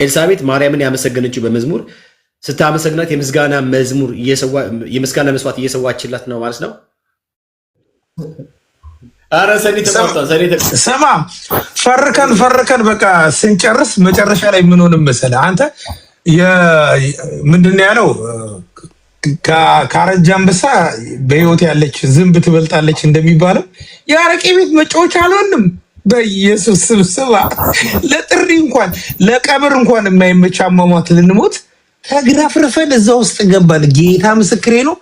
ኤልሳቤጥ ማርያምን ያመሰገነችው በመዝሙር ስታመሰግናት የምስጋና መዝሙር የምስጋና መስዋዕት እየሰዋችላት ነው ማለት ነው። አረ ሰኒ ተቆጣ ሰማ ፈርከን በቃ ስንጨርስ መጨረሻ ላይ ምን ሆነ መሰለ አንተ ምንድነው ያለው ካረጃ አንበሳ በህይወት ያለች ዝንብ ትበልጣለች እንደሚባለው ያረቄ ቤት መጫወቻ አልሆንም። በኢየሱስ ስብስባ ለጥሪ እንኳን ለቀብር እንኳን የማይመች አሟሟት ልንሞት ተግራፍረፈን እዛ ውስጥ ገባን። ጌታ ምስክሬ ነው።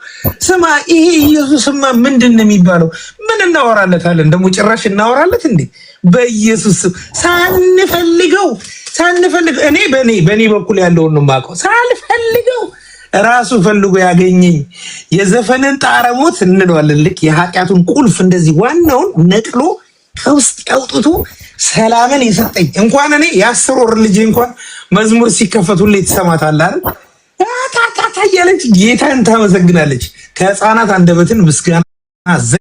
ስማ ይሄ ኢየሱስማ ምንድነው የሚባለው? ምን እናወራለታለን? ደግሞ ጭራሽ እናወራለት እንዴ? በኢየሱስ ሳንፈልገው እኔ በኔ በኩል ያለውን ነው የማውቀው። ሳልፈልገው ራሱ ፈልጎ ያገኘኝ የዘፈንን ጣረሞት እንለዋለን። ልክ የኃጢአቱን ቁልፍ እንደዚህ ዋናውን ነቅሎ ከውስጥ ያውጥቶ ሰላምን የሰጠኝ እንኳን እኔ የ10 ወር ልጅ እንኳን መዝሙር ሲከፈቱልኝ ትሰማታለህ አይደል? ታታታ እያለች ጌታን ታመሰግናለች። ከህፃናት አንደበትን ምስጋና አዘጋጀ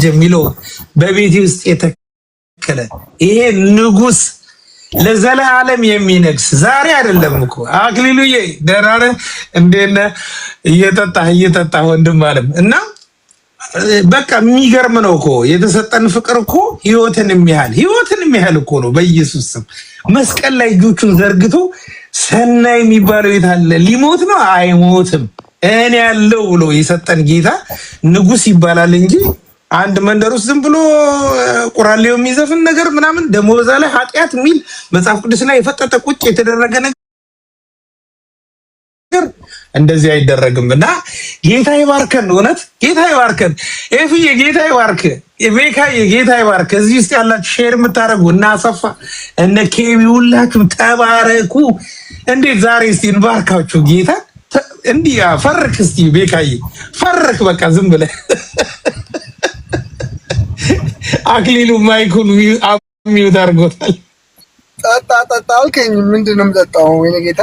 የሚለው በቤቴ ውስጥ የተከለ ይሄ ንጉስ ለዘላለም የሚነግስ ዛሬ አይደለም እኮ አክሊሉዬ ደህና ነህ? እንዴት ነህ? እየጠጣህ ወንድም አለም እና በቃ የሚገርም ነው እኮ የተሰጠን ፍቅር እኮ ህይወትን የሚያህል እኮ ነው። በኢየሱስ ስም መስቀል ላይ እጆቹን ዘርግቶ ሰናይ የሚባለው የት አለ? ሊሞት ነው አይሞትም እኔ ያለው ብሎ የሰጠን ጌታ ንጉስ ይባላል እንጂ አንድ መንደር ውስጥ ዝም ብሎ ቁራሌው የሚዘፍን ነገር ምናምን ደሞ በዛ ላይ ኃጢአት የሚል መጽሐፍ ቅዱስ ላይ የፈጠጠ ቁጭ የተደረገ ነገር እንደዚህ አይደረግም። እና ጌታ ይባርከን፣ እውነት ጌታ ይባርከን። ኤፍዬ ጌታ ይባርክ፣ ቤካዬ ጌታ ይባርክ። እዚህ ውስጥ ያላችሁ ሼር የምታደርጉ እና አሰፋ እነ ኬቢ ሁላችሁም ተባረኩ። እንዴት ዛሬ እስቲ እንባርካችሁ ጌታ እንዲህ ፈርክ እስቲ ቤካዬ ፈርክ በቃ ዝም ብለህ አክሊሉ ማይኩን ሚዩት አድርጎታል። ጠጣ አልከኝ። ምንድን ነው የምጠጣው? ወይኔ ጌታ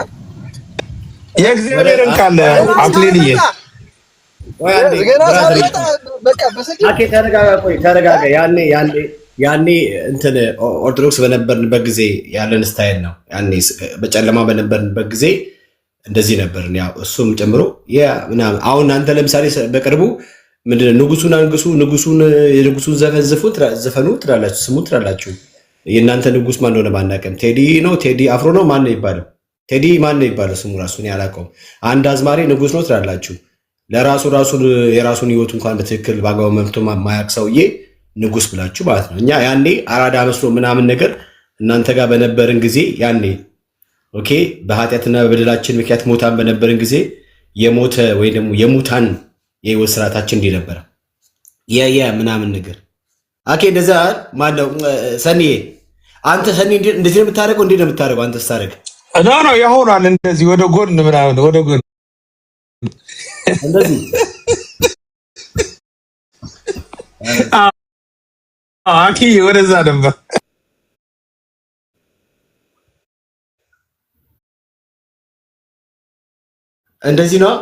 የእግዚአብሔርን ቃል አክሊልዬ ተረጋጋ። ያኔ እንትን ኦርቶዶክስ በነበርንበት ጊዜ ያለን ስታይል ነው። ያኔ በጨለማ በነበርንበት ጊዜ እንደዚህ ነበርን። ያው እሱም ጨምሮ ምናምን። አሁን አንተ ለምሳሌ በቅርቡ ምንድነው ንጉሱን አንግሱ፣ የንጉሱን ዘፈኑ ትላላችሁ፣ ስሙ ትላላችሁ። የእናንተ ንጉስ ማን እንደሆነ ባናውቅም ቴዲ ነው ቴዲ አፍሮ ነው ማን ነው ይባለው? ቴዲ ማን ነው ይባለው? ስሙ ራሱን ያላቀውም አንድ አዝማሪ ንጉስ ነው ትላላችሁ። ለራሱን የራሱን ህይወት እንኳን በትክክል ባጋው መምቶ ማያቅ ሰውዬ ንጉስ ብላችሁ ማለት ነው። እኛ ያኔ አራዳ መስሎ ምናምን ነገር እናንተ ጋር በነበርን ጊዜ ያኔ ኦኬ በኃጢአትና በበደላችን ምክንያት ሞታን በነበርን ጊዜ የሞተ ወይ ደግሞ የሙታን የህይወት ስርዓታችን እንዲህ ነበረ ምናምን ነገር አኬ እንደዛ ማነው ሰኒዬ አንተ ሰኒ እንደዚህ ነው የምታደርገው? እንዴት ነው የምታደርገው አንተ ስታደርግ? ኖ ያሆናል እንደዚህ ወደ ጎን ምናምን ወደ ጎን እንደዚህ አኪ ወደዛ ነበር እንደዚህ ነው።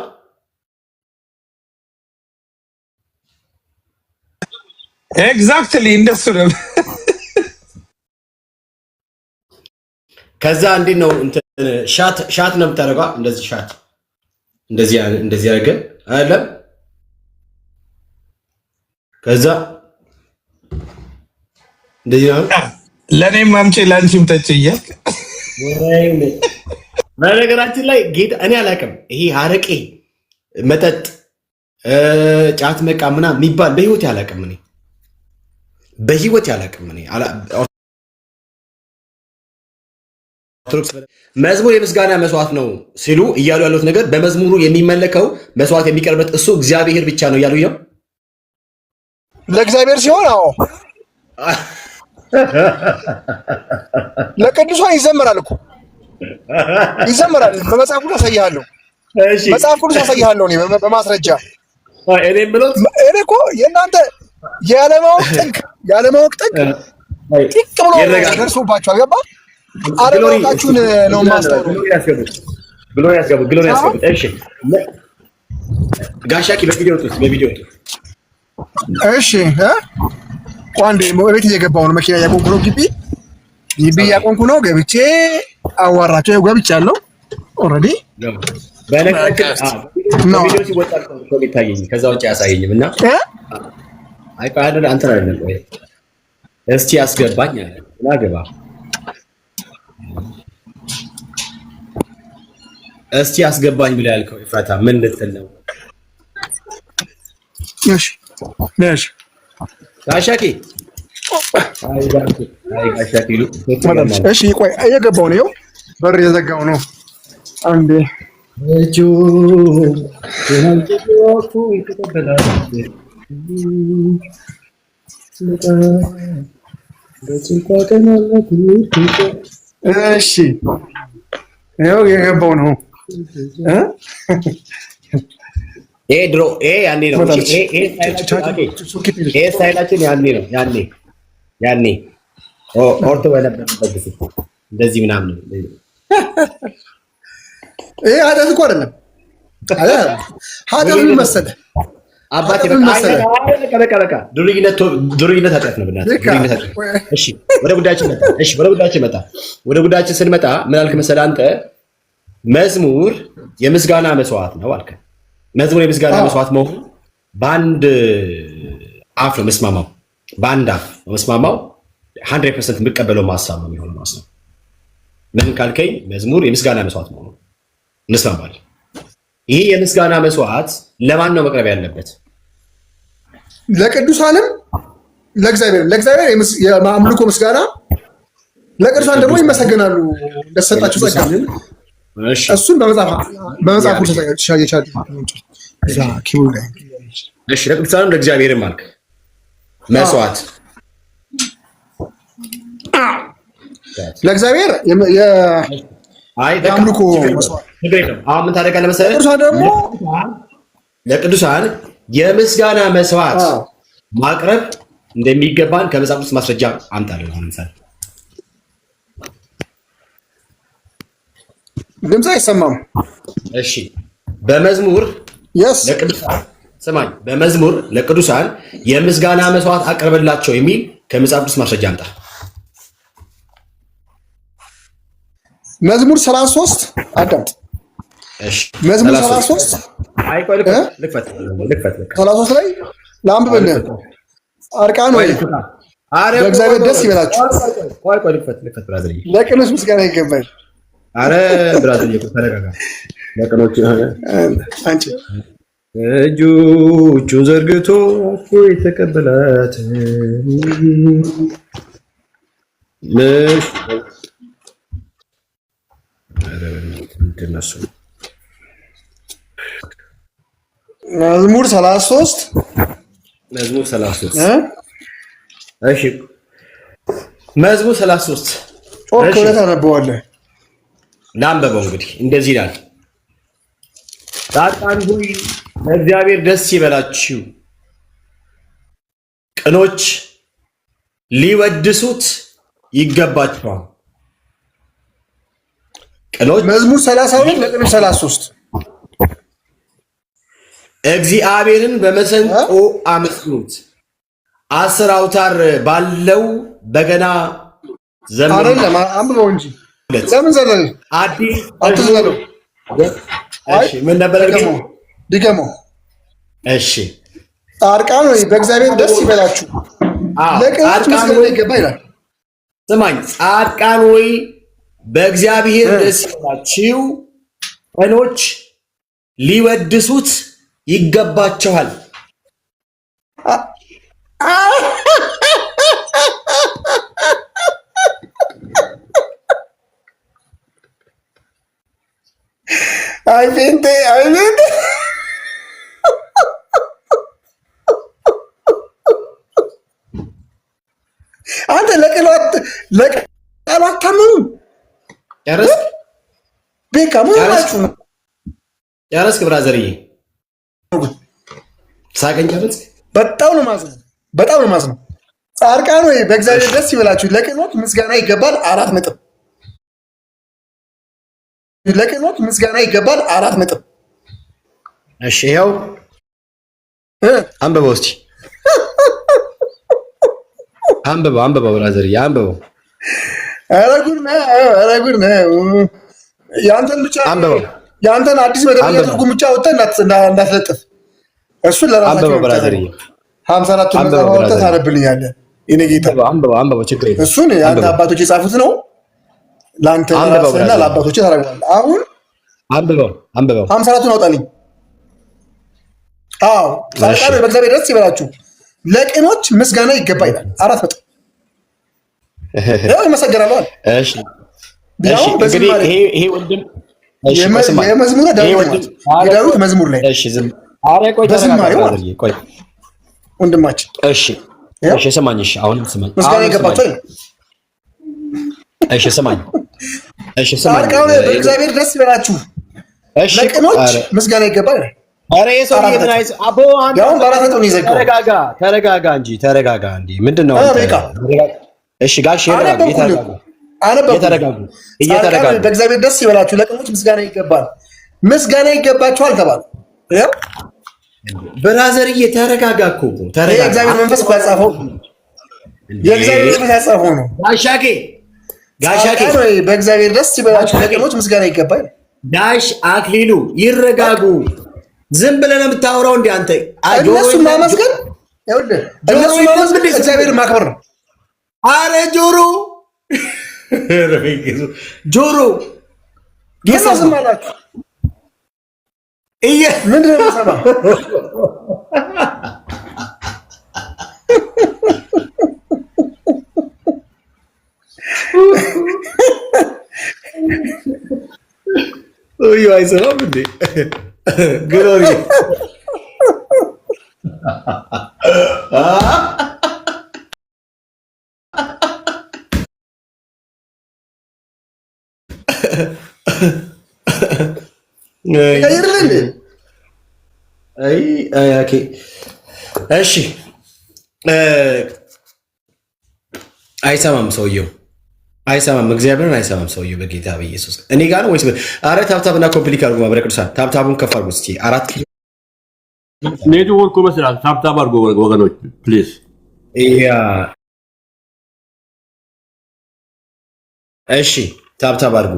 ኤግዛክትሊ እንደሱ ነው። ከዛ እንዴት ነው ሻት ነው የምታደርገው? እንደዚህ ሻት እንደዚህ አድርገን አይደለም። ከዛ እንደዚህ ነው። ለኔም አምጪ ላንቺም ጠጪ እያልክ በነገራችን ላይ ጌታ እኔ አላውቅም። ይሄ አረቄ መጠጥ ጫት መቃ ምናምን የሚባል በህይወት ያላውቅም። እኔ በህይወት ያላውቅም። እኔ መዝሙር የምስጋና መስዋዕት ነው ሲሉ እያሉ ያሉት ነገር በመዝሙሩ የሚመለከው መስዋዕት የሚቀርበት እሱ እግዚአብሔር ብቻ ነው እያሉ ነው። ለእግዚአብሔር ሲሆን አዎ ለቅዱሳን ይዘመራል እኮ ይዘመራል። በመጽሐፍ ቅዱስ አሳይሃለሁ። መጽሐፍ ቅዱስ አሳይሃለሁ እኔ በማስረጃ። እኔ እኮ የእናንተ ያለማወቅ ጥግ ጥቅ ብሎ ደርሶባችሁ አልገባ አለማወቃችሁን ነው የማስተውለው። ግሎሪ ያስገቡት። እሺ ጋሻኪ በቪዲዮ ወጡት። እሺ ቋንዴ ቤት እየገባሁ ነው። መኪና ያቆምኩ ነው ግቢ ግቢ እያቆምኩ ነው። ገብቼ አዋራቸው ገብቻለሁ ኦልሬዲ። ቪዲዮ ሲወጣ ነው የሚታየኝ፣ ከዛ ውጭ አያሳየኝም። እና አይ ቃል አንተ አይደለም ወይ እስቲ አስገባኝ አለ እና ገባ። እስቲ አስገባኝ ብለህ ያልከው ይፈታ ምን ልትል ነው? እሺ እሺ ጋሻኪ እሺ ቆይ እየገባሁ ነው። በር የዘጋው ነው። አንዴ እጁ ይተቀበላል። እሺ ይኸው የገባው ነው። ይሄ ድሮ ይሄ ያኔ ነው። ይሄ ስታይላችን ያኔ ነው። ያኔ ኦርቶ በነበረበት ጊዜ እንደዚህ ምናምን ይሄ ኃጢአት እኮ አይደለም። ኃጢአት ምን መሰለህ አባቴ በቃ ዱርዬነት ኃጢአት ነው። እሺ ወደ ጉዳያችን መጣ። ወደ ጉዳያችን ስንመጣ ምን አልክ መሰለህ አንተ? መዝሙር የምስጋና መስዋዕት ነው አልክ። መዝሙር የምስጋና መስዋዕት መሆኑ በአንድ አፍ ነው መስማማው፣ በአንድ አፍ ነው መስማማው። 100% የምቀበለው ማሳብ ነው የሚሆነው ማለት ነው። ምን ካልከኝ መዝሙር የምስጋና መስዋዕት መሆኑ እንስማማለን። ይሄ የምስጋና መስዋዕት ለማን ነው መቅረብ ያለበት? ለቅዱሳንም ለእግዚአብሔር የአምልኮ ምስጋና፣ ለቅዱሳን ደግሞ ይመሰገናሉ እንደተሰጣቸው ጸጋ። እሱን በመጽሐፍ ተሻየቻል። እሺ ለቅዱሳንም ለእግዚአብሔርም አልክ መስዋዕት ለእግዚአብሔር የአምልኮ መስዋዕት። አሁን ምን ታደርጋለህ መሰለህ? ለቅዱሳን የምስጋና መስዋዕት ማቅረብ እንደሚገባን ከመጽሐፍ ቅዱስ ማስረጃ አምጣለሁ። አሁን ምሳሌ ድምፅ አይሰማም። እሺ በመዝሙር ለቅዱሳን ስማኝ፣ በመዝሙር ለቅዱሳን የምስጋና መስዋዕት አቅርብላቸው የሚል ከመጽሐፍ ቅዱስ ማስረጃ አምጣ። መዝሙር 33 አዳምጥ። እሺ መዝሙር 33 አይቆይ ልክፈት 33 ላይ ላንብብልህ። ጻድቃን ወይ በእግዚአብሔር ደስ ይበላችሁ፣ ቆይ ልክፈት ብራዘር፣ ለቅኖች ምስጋና ይገባል። አረ ብራዘር ተረጋጋ። ለቅኖች አንቺ እጆቹን ዘርግቶ የተቀበላት መዝሙር 33 እሺ መዝሙር 33 ጮክ ብለህ ታነበዋለህ። ላንበበው እንግዲህ እንደዚህ ይላል። ጻድቃን ሆይ ለእግዚአብሔር ደስ ይበላችሁ፣ ቅኖች ሊወድሱት ይገባቸዋል። ቅኖች መዝሙር 32 ለቅኖች 33 እግዚአብሔርን በመሰንቆ አመስግኑት፣ 10 አውታር ባለው በገና ዘምሩ። አይደለም አንብበው እንጂ ለምን ዘለል አዲስ አትዘለው። እሺ ምን ነበር ድገመው። እሺ ጻድቃን ወይ በእግዚአብሔር ደስ ይበላችሁ፣ ለቅኖች ምስጋና ይገባ ይላል። ስማኝ፣ ጻድቃን ወይ በእግዚአብሔር ደስ ይበላችሁ፣ ቅኖች ሊወድሱት ይገባቸዋል። አይ ፌንቴ አንተ ለቃሉ አታምኑም። ጨረስክ? ቤካ ሞራችሁ ጨረስክ? ብራዘርዬ ሳቀኝ። ጨረስክ? በጣም ነው ማዝነው። ጻድቃን ወይ በእግዚአብሔር ደስ ይበላችሁ፣ ለቅኖች ምስጋና ይገባል። 4 ነጥብ። ለቅኖች ምስጋና ይገባል። 4 ነጥብ። እሺ ይኸው አንብበው እስኪ አንብበው ብራዘርዬ አንብበው። ኧረ ጉድ ነው! ኧረ ጉድ ነው! ያንተን ብቻ ያንተን አዲስ መደበኛ ትርጉም ብቻ ወጥተህ እንዳትለጥፍ። እሱን ለራሳቸው ብቻ 54 መጽሐፍ ወጥተህ ታነብልኛለህ። የእኔ ጌታ እሱን የአንተ አባቶች የጻፉት ነው። ለአንተ ራስህና ለአባቶች ታደርገዋለህ። አሁን አንብበው 54ቱን አውጣልኝ። አዎ ጻድቃን በእግዚአብሔር ደስ ይበላችሁ፣ ለቅኖች ምስጋና ይገባ ይላል። 4 ነጥብ ያው ይመሰገናሉ። እሺ እሺ እንግዲህ ይሄ ወንድም የመዝሙረ ዳዊት መዝሙር ላይ እሺ ዝም አረ ቆይ ቆይ ወንድማችን እሺ እሺ ስማኝ እሺ አሁን ስማኝ ምስጋና ይገባቸው እሺ ስማኝ እሺ ስማኝ በእግዚአብሔር ደስ ይበላችሁ ለቅኖች ምስጋና ይገባል። አረ የሰው ምን አይስ አቦ አንተ ያው ባራተው ነው ይዘጋው። ተረጋጋ እንጂ ተረጋጋ እንዴ ምንድነው? እሺ ጋሽ እየተረጋጉ በእግዚአብሔር ደስ ይበላችሁ ለቅኖች ምስጋና ይገባል። ምስጋና ይገባችኋል ተባለ። ያው ብራዘርዬ ተረጋጋ እኮ ተረጋጋ። የእግዚአብሔር መንፈስ ያጻፈው የእግዚአብሔር መንፈስ ያጻፈው ነው። ጋሻኬ በእግዚአብሔር ደስ ይበላችሁ ለቅኖች ምስጋና ይገባል። ዳሽ አክሊሉ ይረጋጉ። ዝም ብለህ ነው የምታወራው እንዴ አንተ? እነሱን ማመስገን ይኸውልህ፣ እነሱን ማመስገን እግዚአብሔር ማክበር ነው። አረ ጆሮ ዝም አላችሁ። ምንድን ነው የምሰማው? አይሰማም እንዴ? ግሎሪ እሺ አይሰማም ሰውየው አይሰማም። እግዚአብሔርን አይሰማም ሰውየው በጌታ በኢየሱስ እኔ ጋር ነው ወይስ? አረ ታብታብና ኮምፕሊክ አድርጎ ማብረ ቅዱሳን ታብታቡን ከፍ አድርጎ እስኪ 4 ኪሎ ኔትወርኩ መስራት ታብታብ አድርጎ ወገኖች ፕሊዝ። እሺ ታብታብ አድርጎ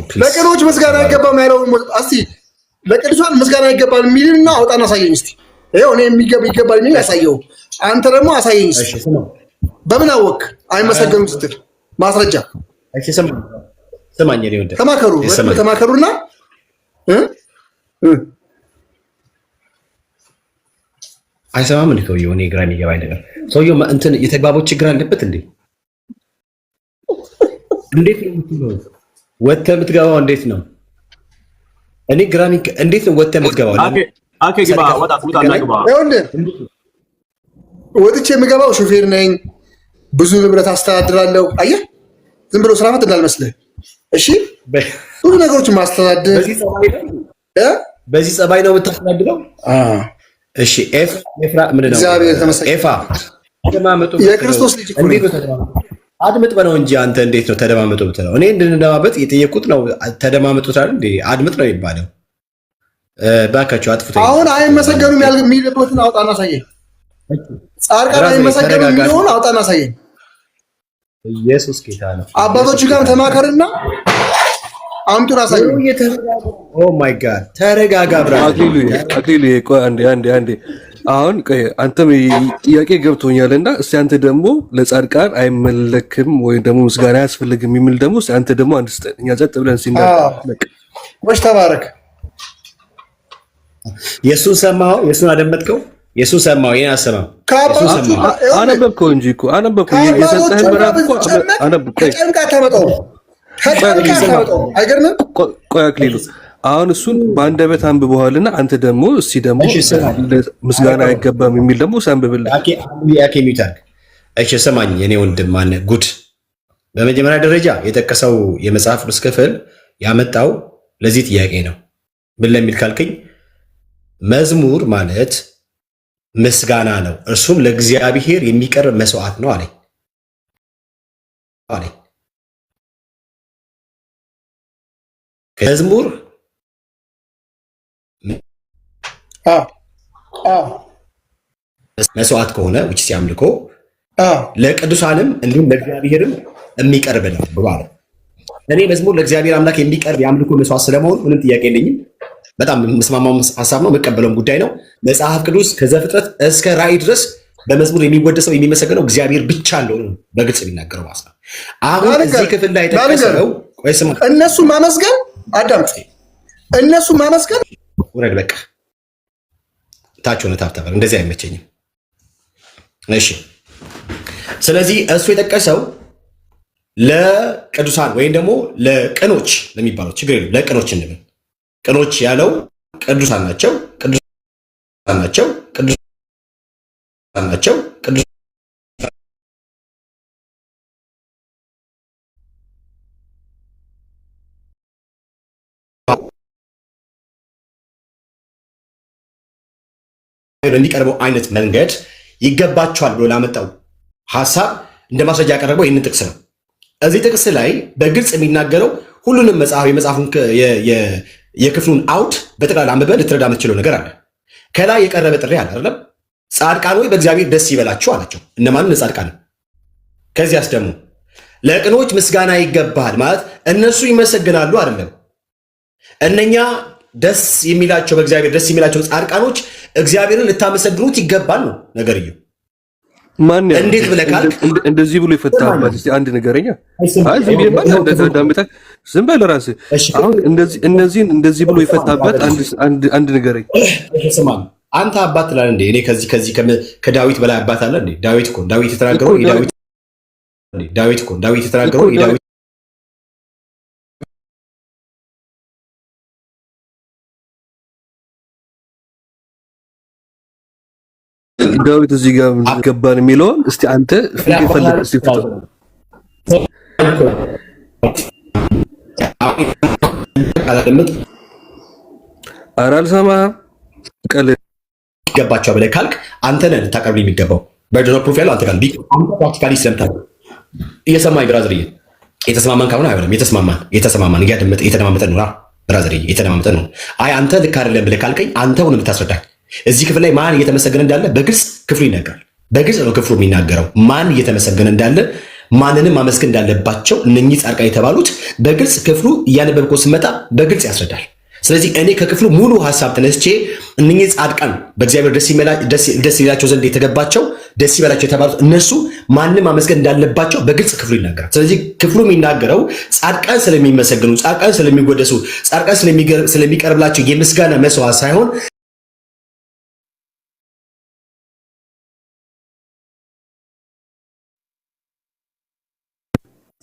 ፕሊዝ። ለቅኖች ምስጋና አይገባም ያለው እስቲ ለቅዱሳን ምስጋና አይገባም የሚልና አውጣና አሳየኝ እስቲ። ይኸው እኔ ይገባል የሚል ያሳየው፣ አንተ ደግሞ አሳየኝ እስቲ። በምን አወቅ አይመሰገኑም ስትል ማስረጃ። እሺ ስማኝ፣ ተማከሩና አይሰማም እንዴ ሰውየው? እኔ ግራ የሚገባኝ ነገር ሰውየው እንትን የተግባቦት ችግር አለበት እንዴ? እንዴት ነው ወጥተህ የምትገባው? እንዴት ነው እኔ ግራ እንዴት ነው ወጥተህ የምትገባው? ግባ ወጣና ግባ። ወጥቼ የምገባው ሹፌር ነኝ፣ ብዙ ንብረት አስተዳድራለሁ። አየህ ዝም ብሎ ስራ ፈት እንዳልመስልህ እሺ። ብዙ ነገሮችን ማስተዳደር በዚህ ጸባይ ነው የምታስተዳድረው? እሺ ኤፍራ ምንድን ነው? እግዚአብሔር ተመስገን። ኤፋ የክርስቶስ ልጅ አድምጥ በለው እንጂ አንተ እንዴት ነው ተደማመጡ ብትለው? እኔ እንድንደማመጥ የጠየቁት ነው። ተደማመጡት አይደል እንዴ? አድምጥ ነው የሚባለው። ባካችሁ አጥፉት። አሁን አይመሰገኑም የሚልበትን አውጣና አሳየኝ። ጻድቃን አይመሰገኑም የሚሆን አውጣና አሳየኝ። ኢየሱስ ጌታ ነው። አባቶች ጋር ተማከርና አምጡን አሳየኝ። ኦ ማይ ጋድ ተረጋጋ ብራዘር። አክሊሉ ቆይ አንዴ አሁን አንተም ጥያቄ ገብቶኛል እና እስቲ አንተ ደግሞ ለጻድቃን አይመለክም ወይም ደግሞ ምስጋና አያስፈልግም የሚል ደግሞ እስቲ አንተ ደግሞ አንድ እኛ ጸጥ ብለን ሲናገር ወሽ ተባረክ። የሱን ሰማኸው? የሱን አደመጥከው? የሱን ሰማኸው? ይሄን አሰማው። አነበብከው እንጂ እኮ አነበብከው። የሰጠህን ምዕራፍ እኮ አነበብከው። ከጨምቃ ተመጣው አይገርምም? ቆይ አክሊሉ አሁን እሱን በአንደበት አንብበዋልና አንተ ደግሞ እስቲ ደግሞ ምስጋና አይገባም የሚል ደግሞ ሳንብብል። እሺ ሰማኝ የኔ ወንድም ማነ ጉድ። በመጀመሪያ ደረጃ የጠቀሰው የመጽሐፍ ቅዱስ ክፍል ያመጣው ለዚህ ጥያቄ ነው። ምን ለሚል ካልከኝ መዝሙር ማለት ምስጋና ነው፣ እርሱም ለእግዚአብሔር የሚቀርብ መስዋዕት ነው አለኝ። መዝሙር መስዋዕት ከሆነ ውጭ ሲያምልኮ ለቅዱሳንም እንዲሁም ለእግዚአብሔርም የሚቀርብ ነው ብሏል። እኔ መዝሙር ለእግዚአብሔር አምላክ የሚቀርብ የአምልኮ መስዋዕት ስለመሆኑ ምንም ጥያቄ የለኝም። በጣም የምስማማው ሀሳብ ነው፣ የምቀበለውም ጉዳይ ነው። መጽሐፍ ቅዱስ ከዘፍጥረት እስከ ራእይ ድረስ በመዝሙር የሚወደሰው የሚመሰገነው እግዚአብሔር ብቻ እንደሆነ በግልጽ የሚናገረው ማለት ነው። አሁን እዚህ ክፍል ላይ ተቀሰለው እነሱ ማመስገን አዳምጥ፣ እነሱ ማመስገን ወረድ በቃ ታች ሆነ ታፍተበር እንደዚህ አይመቸኝም። እሺ ስለዚህ እሱ የጠቀሰው ለቅዱሳን ወይም ደግሞ ለቅኖች ለሚባለው ችግር የለም። ለቅኖች እንበል ቅኖች ያለው ቅዱሳን ናቸው፣ ቅዱሳን ናቸው፣ ቅዱሳን ናቸው፣ ቅዱሳን እንዲቀርበው አይነት መንገድ ይገባቸዋል ብሎ ላመጣው ሐሳብ እንደ ማስረጃ ያቀረበው ይህንን ጥቅስ ነው። እዚህ ጥቅስ ላይ በግልጽ የሚናገረው ሁሉንም የመጽሐፉን የክፍሉን አውድ በጠቅላላ አንብበህ ልትረዳ የምትችለው ነገር አለ። ከላይ የቀረበ ጥሪ አለ አይደለም? ጻድቃን ወይ በእግዚአብሔር ደስ ይበላችሁ አላቸው። እነማንም ጻድቃን። ከዚያስ ደግሞ ለቅኖች ምስጋና ይገባል ማለት እነሱ ይመሰግናሉ አይደለም? እነኛ ደስ የሚላቸው በእግዚአብሔር ደስ የሚላቸው ጻድቃኖች እግዚአብሔርን ልታመሰግኑት ይገባል ነው ነገርየው። ማን እንዴት ብለህ ካልክ እንደዚህ ብሎ ይፈታበት። እስቲ አንድ ነገረኛ ዝም በል ራስህ። አሁን እንደዚህ ብሎ ይፈታበት አንድ ነገረኝ። አንተ አባት ትላለህ እንዴ? እኔ ከዚህ ከዳዊት በላይ አባት አለ እንዴ? ዳዊት የተናገረው የዳዊት ዳዊት እዚህ ጋር ገባን የሚለውን እስቲ አንተ ፈልግ እስቲ ፍታ። ኧረ አልሰማህም። ቀልድ ይገባቸዋል ብለህ ካልክ አንተ ነህ ልታቀርብ የሚገባው። በርደን ኦፍ ፕሩፍ ያለው አንተ ጋር አንተ ፕራክቲካሊ ስለምታውቅ እየሰማኝ ብራዘርዬ፣ የተስማማን ካልሆነ አይሆንም። የተስማማን እየተደማመጠን ነው ብራዘርዬ፣ እየተደማመጠን ነው። አይ አንተ ልክ አይደለም ብለህ ካልከኝ አንተ ሆነ የምታስረዳኝ። እዚህ ክፍል ላይ ማን እየተመሰገነ እንዳለ በግልጽ ክፍሉ ይናገራል። በግልጽ ነው ክፍሉ የሚናገረው ማን እየተመሰገነ እንዳለ፣ ማንንም ማመስገን እንዳለባቸው እነኚህ ጻድቃን የተባሉት በግልጽ ክፍሉ እያነበብከው ስመጣ በግልጽ ያስረዳል። ስለዚህ እኔ ከክፍሉ ሙሉ ሀሳብ ተነስቼ እነኚህ ጻድቃን በእግዚአብሔር ደስ ይላቸው ዘንድ የተገባቸው ደስ ይበላቸው የተባሉት እነሱ ማንም ማመስገን እንዳለባቸው በግልጽ ክፍሉ ይናገራል። ስለዚህ ክፍሉ የሚናገረው ጻድቃን ስለሚመሰገኑ፣ ጻድቃን ስለሚወደሱ፣ ጻድቃን ስለሚቀርብላቸው የምስጋና መስዋዕት ሳይሆን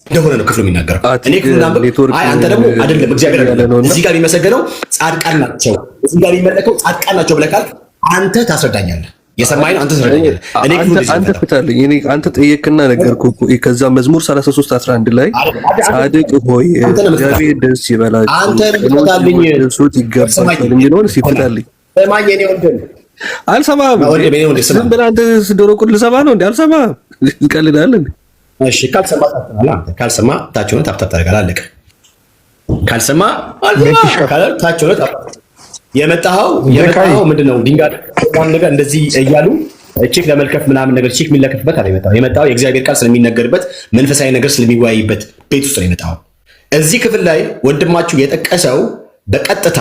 እንደሆነ ነው ክፍሉ የሚናገረው። እኔ ክፍሉን አንብብ። አይ አንተ ደግሞ አይደለም እግዚአብሔር እዚህ ጋር የሚመሰገነው ጻድቃን ናቸው፣ እዚህ ጋር የሚመለከው ጻድቃን ናቸው ብለህ ካልክ አንተ ታስረዳኛለህ። የሰማኸኝ አንተ ታስረዳኛለህ። እኔ ክፍሉን አንተ ፍታልኝ። እኔ አንተ ጠየቅና ነገርኩህ እኮ ከዛ መዝሙር 33:11 ላይ ጻድቅ ሆይ እግዚአብሔር ደስ ይበላችሁ፣ አንተ ፍታልኝ፣ ደሱት ይገባል የሚለውን ሲፍታልኝ። ሰማኝ የኔ ወንድም። አልሰማህም። ዝም ብለህ አንተ ዶሮ ቁል ልሰማ ነው እንዴ? አልሰማህም። ትቀልዳለህ እንዴ? እሺ ካልሰማ ታች ሆነ ታፕታፕ ታደርጋለህ። አለቀ። ካልሰማ ታች ሆነ የመጣኸው ምንድነው? ድንጋይ ነገር እንደዚህ እያሉ ቼክ ለመልከፍ ምናምን ነገር ቼክ የሚለከፍበት አለ የመጣኸው የእግዚአብሔር ቃል ስለሚነገርበት መንፈሳዊ ነገር ስለሚወያይበት ቤት ውስጥ ነው የመጣኸው። እዚህ ክፍል ላይ ወንድማችሁ የጠቀሰው በቀጥታ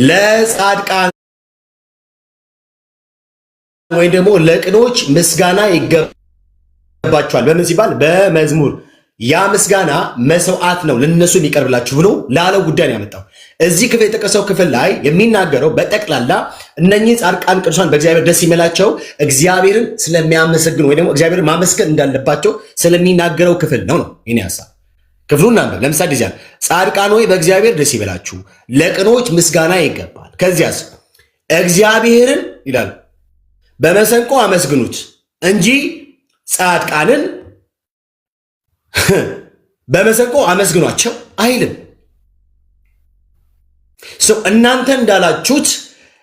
ለጻድቃን ወይም ደግሞ ለቅኖች ምስጋና ይገባቸዋል። በምን ሲባል በመዝሙር ያ ምስጋና መስዋዕት ነው ለነሱ የሚቀርብላችሁ ብሎ ላለው ጉዳይ ነው ያመጣው። እዚህ ክፍል የጠቀሰው ክፍል ላይ የሚናገረው በጠቅላላ እነኚህ ጻድቃን ቅዱሳን በእግዚአብሔር ደስ ይመላቸው እግዚአብሔርን ስለሚያመሰግኑ ወይ ደግሞ እግዚአብሔርን ማመስገን እንዳለባቸው ስለሚናገረው ክፍል ነው ይሄ ሐሳብ። ክፍሉን እናንተ ለምሳሌ እዚያ ጻድቃን ሆይ በእግዚአብሔር ደስ ይበላችሁ፣ ለቅኖች ምስጋና ይገባል። ከዚያስ እግዚአብሔርን ይላል በመሰንቆ አመስግኑት እንጂ ጻድቃንን በመሰንቆ አመስግኗቸው አይልም። እናንተ እንዳላችሁት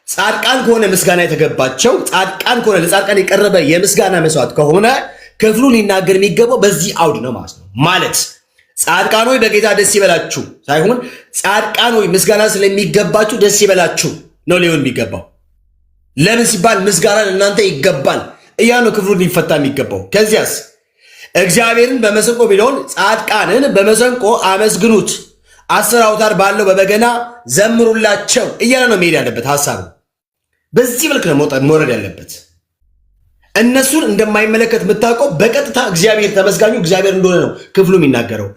ጻድቃን ከሆነ ምስጋና የተገባቸው ጻድቃን ከሆነ ለጻድቃን የቀረበ የምስጋና መስዋዕት ከሆነ ክፍሉ ሊናገር የሚገባው በዚህ አውድ ነው ማለት ነው። ማለት ጻድቃን ሆይ በጌታ ደስ ይበላችሁ ሳይሆን ጻድቃን ሆይ ምስጋና ስለሚገባችሁ ደስ ይበላችሁ ነው ሊሆን የሚገባው። ለምን ሲባል ምስጋና ለእናንተ ይገባል እያለ ነው ክፍሉ ሊፈታ የሚገባው። ከዚያስ እግዚአብሔርን በመሰንቆ ቢለውን ጻድቃንን በመሰንቆ አመስግኑት፣ 10 አውታር ባለው በበገና ዘምሩላቸው እያለ ነው መሄድ ያለበት ሐሳቡ። በዚህ መልክ ነው መውረድ ያለበት። እነሱን እንደማይመለከት የምታውቀው በቀጥታ እግዚአብሔር ተመስጋኙ እግዚአብሔር እንደሆነ ነው ክፍሉ የሚናገረው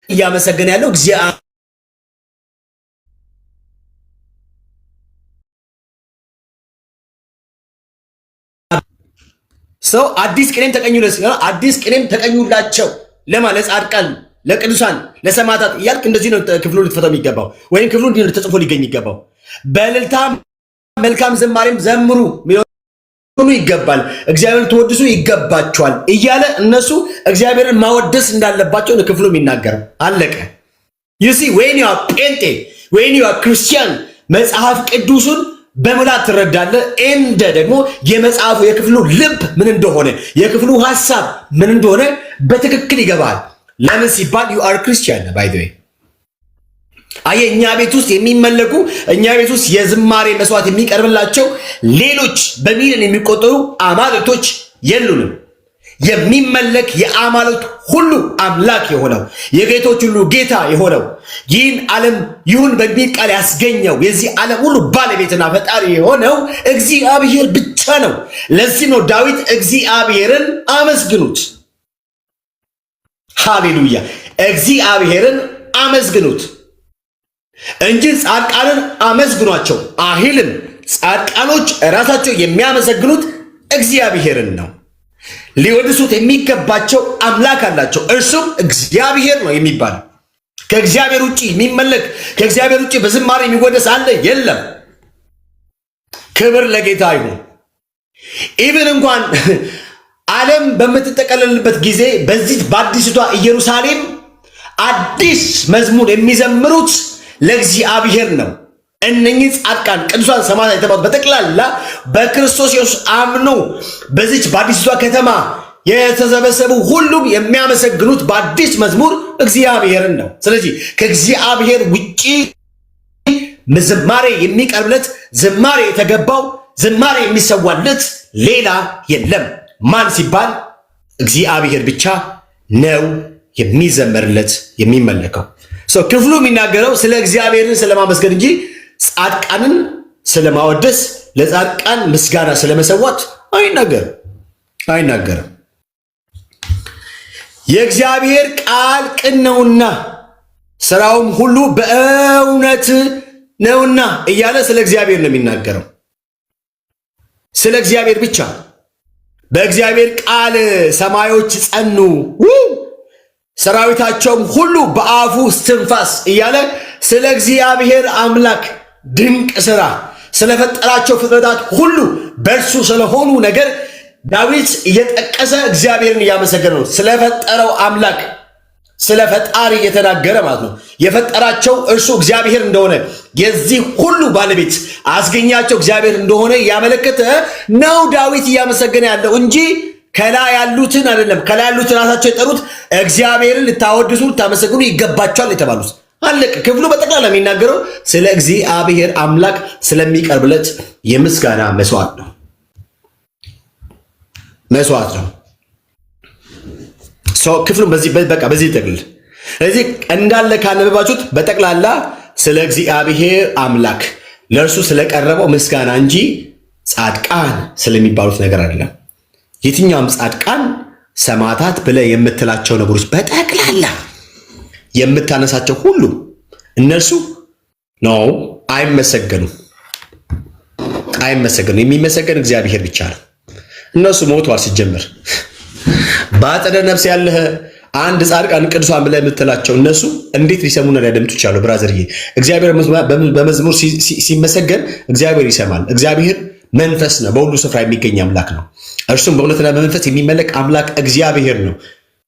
እያመሰገነ ያለው እግዚአብሔር ሰው አዲስ ቅኔም ተቀኙላቸው ለማለት ጻድቃን ለቅዱሳን ለሰማዕታት እያልክ እንደዚህ ነው ክፍሉ ልትፈታው የሚገባው፣ ወይም ክፍሉ እንዲህ ነው ተጽፎ ሊገኝ የሚገባው። በእልልታ መልካም ዝማሬም ዘምሩ ይገባል፣ እግዚአብሔርን ትወድሱ ይገባቸዋል እያለ እነሱ እግዚአብሔርን ማወደስ እንዳለባቸው ነው ክፍሉ የሚናገረው። አለቀ። ዩሲ ወይን ዩ ጴንጤ ወይን ዩ ክርስቲያን መጽሐፍ ቅዱሱን በሙላት ትረዳለህ። እንደ ደግሞ የመጽሐፉ የክፍሉ ልብ ምን እንደሆነ የክፍሉ ሐሳብ ምን እንደሆነ በትክክል ይገባል። ለምን ሲባል ዩ አር ክርስቲያን ባይ ዘ ዌይ። አየህ እኛ ቤት ውስጥ የሚመለኩ እኛ ቤት ውስጥ የዝማሬ መስዋዕት የሚቀርብላቸው ሌሎች በሚሊዮን የሚቆጠሩ አማልክቶች የሉንም። የሚመለክ የአማልክት ሁሉ አምላክ የሆነው የጌቶች ሁሉ ጌታ የሆነው ይህን ዓለም ይሁን በሚል ቃል ያስገኘው የዚህ ዓለም ሁሉ ባለቤትና ፈጣሪ የሆነው እግዚአብሔር ብቻ ነው። ለዚህ ነው ዳዊት እግዚአብሔርን አመስግኑት፣ ሃሌሉያ፣ እግዚአብሔርን አመስግኑት እንጂ ጻድቃንን አመስግኗቸው አይልም። ጻድቃኖች ራሳቸው የሚያመሰግኑት እግዚአብሔርን ነው። ሊወድሱት የሚገባቸው አምላክ አላቸው፣ እርሱም እግዚአብሔር ነው የሚባል። ከእግዚአብሔር ውጪ የሚመለክ ከእግዚአብሔር ውጪ በዝማሬ የሚወደስ አለ? የለም። ክብር ለጌታ ይሁን። ኢብን እንኳን ዓለም በምትጠቀለልበት ጊዜ በዚህ በአዲስቷ ኢየሩሳሌም አዲስ መዝሙር የሚዘምሩት ለእግዚአብሔር ነው። እነኚህ ጻድቃን ቅዱሳን ሰማዕታት የተባሉት በጠቅላላ በክርስቶስ ኢየሱስ አምኖ በዚች በአዲስቷ ከተማ የተሰበሰቡ ሁሉም የሚያመሰግኑት በአዲስ መዝሙር እግዚአብሔርን ነው። ስለዚህ ከእግዚአብሔር ውጪ ዝማሬ የሚቀርብለት ዝማሬ የተገባው ዝማሬ የሚሰዋለት ሌላ የለም። ማን ሲባል እግዚአብሔር ብቻ ነው የሚዘመርለት የሚመለከው። ክፍሉ የሚናገረው ስለ እግዚአብሔርን ስለማመስገን እንጂ ጻድቃንን ስለማወደስ ለጻድቃን ምስጋና ስለመሰዋት አይናገርም። የእግዚአብሔር ቃል ቅን ነውና ስራውም ሁሉ በእውነት ነውና እያለ ስለ እግዚአብሔር ነው የሚናገረው። ስለ እግዚአብሔር ብቻ። በእግዚአብሔር ቃል ሰማዮች ጸኑ፣ ሰራዊታቸውም ሁሉ በአፉ እስትንፋስ እያለ ስለ እግዚአብሔር አምላክ ድንቅ ስራ ስለፈጠራቸው ፍጥረታት ሁሉ በእርሱ ስለሆኑ ነገር ዳዊት እየጠቀሰ እግዚአብሔርን እያመሰገነ ነው። ስለፈጠረው አምላክ ስለ ፈጣሪ እየተናገረ ማለት ነው። የፈጠራቸው እርሱ እግዚአብሔር እንደሆነ የዚህ ሁሉ ባለቤት አስገኛቸው እግዚአብሔር እንደሆነ ያመለከተ ነው ዳዊት እያመሰገነ ያለው እንጂ ከላይ ያሉትን አይደለም። ከላይ ያሉትን ራሳቸው የጠሩት እግዚአብሔርን ልታወድሱ ልታመሰግኑ ይገባቸዋል የተባሉት። አለቀ። ክፍሉ በጠቅላላ የሚናገረው ስለ እግዚአብሔር አምላክ ስለሚቀርብለት የምስጋና መስዋዕት ነው። ክፍሉን በዚህ ጠቅልል። ስለዚህ እንዳለ ካነበባችሁት በጠቅላላ ስለ እግዚአብሔር አምላክ ለእርሱ ስለቀረበው ምስጋና እንጂ ጻድቃን ስለሚባሉት ነገር አይደለም። የትኛውም ጻድቃን ሰማዕታት ብለህ የምትላቸው ነገሮች በጠቅላላ የምታነሳቸው ሁሉ እነርሱ ነው አይመሰገኑም። የሚመሰገን እግዚአብሔር ብቻ ነው። እነሱ ሞተዋል። ሲጀምር በአጸደ ነፍስ ያለህ አንድ ጻድቃን ቅዱሳን ብለህ የምትላቸው እነሱ እንዴት ሊሰሙና ሊያደምጡ ይችላሉ? ብራዘርዬ፣ እግዚአብሔር በመዝሙር ሲመሰገን እግዚአብሔር ይሰማል። እግዚአብሔር መንፈስ ነው፣ በሁሉ ስፍራ የሚገኝ አምላክ ነው። እርሱም በእውነትና በመንፈስ የሚመለክ አምላክ እግዚአብሔር ነው።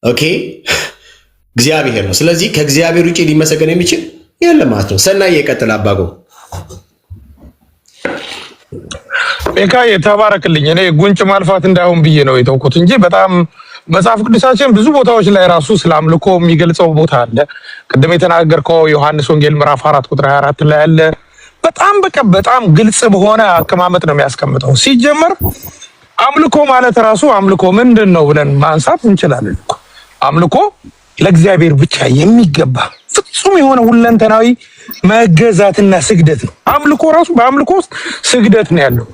ኦኬ፣ እግዚአብሔር ነው። ስለዚህ ከእግዚአብሔር ውጭ ሊመሰገን የሚችል የለም ማለት ነው። ሰናይ የቀጥል አባጎ ቤካዬ ተባረክልኝ። እኔ ጉንጭ ማልፋት እንዳይሆን ብዬ ነው የተውኩት እንጂ በጣም መጽሐፍ ቅዱሳችን ብዙ ቦታዎች ላይ ራሱ ስለ አምልኮ የሚገልጸው ቦታ አለ። ቅድም የተናገርከው ዮሐንስ ወንጌል ምዕራፍ 4 ቁጥር 24 ላይ አለ። በጣም ግልጽ በሆነ አቀማመጥ ነው የሚያስቀምጠው። ሲጀመር አምልኮ ማለት ራሱ አምልኮ ምንድን ነው ብለን ማንሳት እንችላለን። አምልኮ ለእግዚአብሔር ብቻ የሚገባ ፍጹም የሆነ ሁለንተናዊ መገዛትና ስግደት ነው። አምልኮ ራሱ በአምልኮ ውስጥ ስግደት ነው ያለው።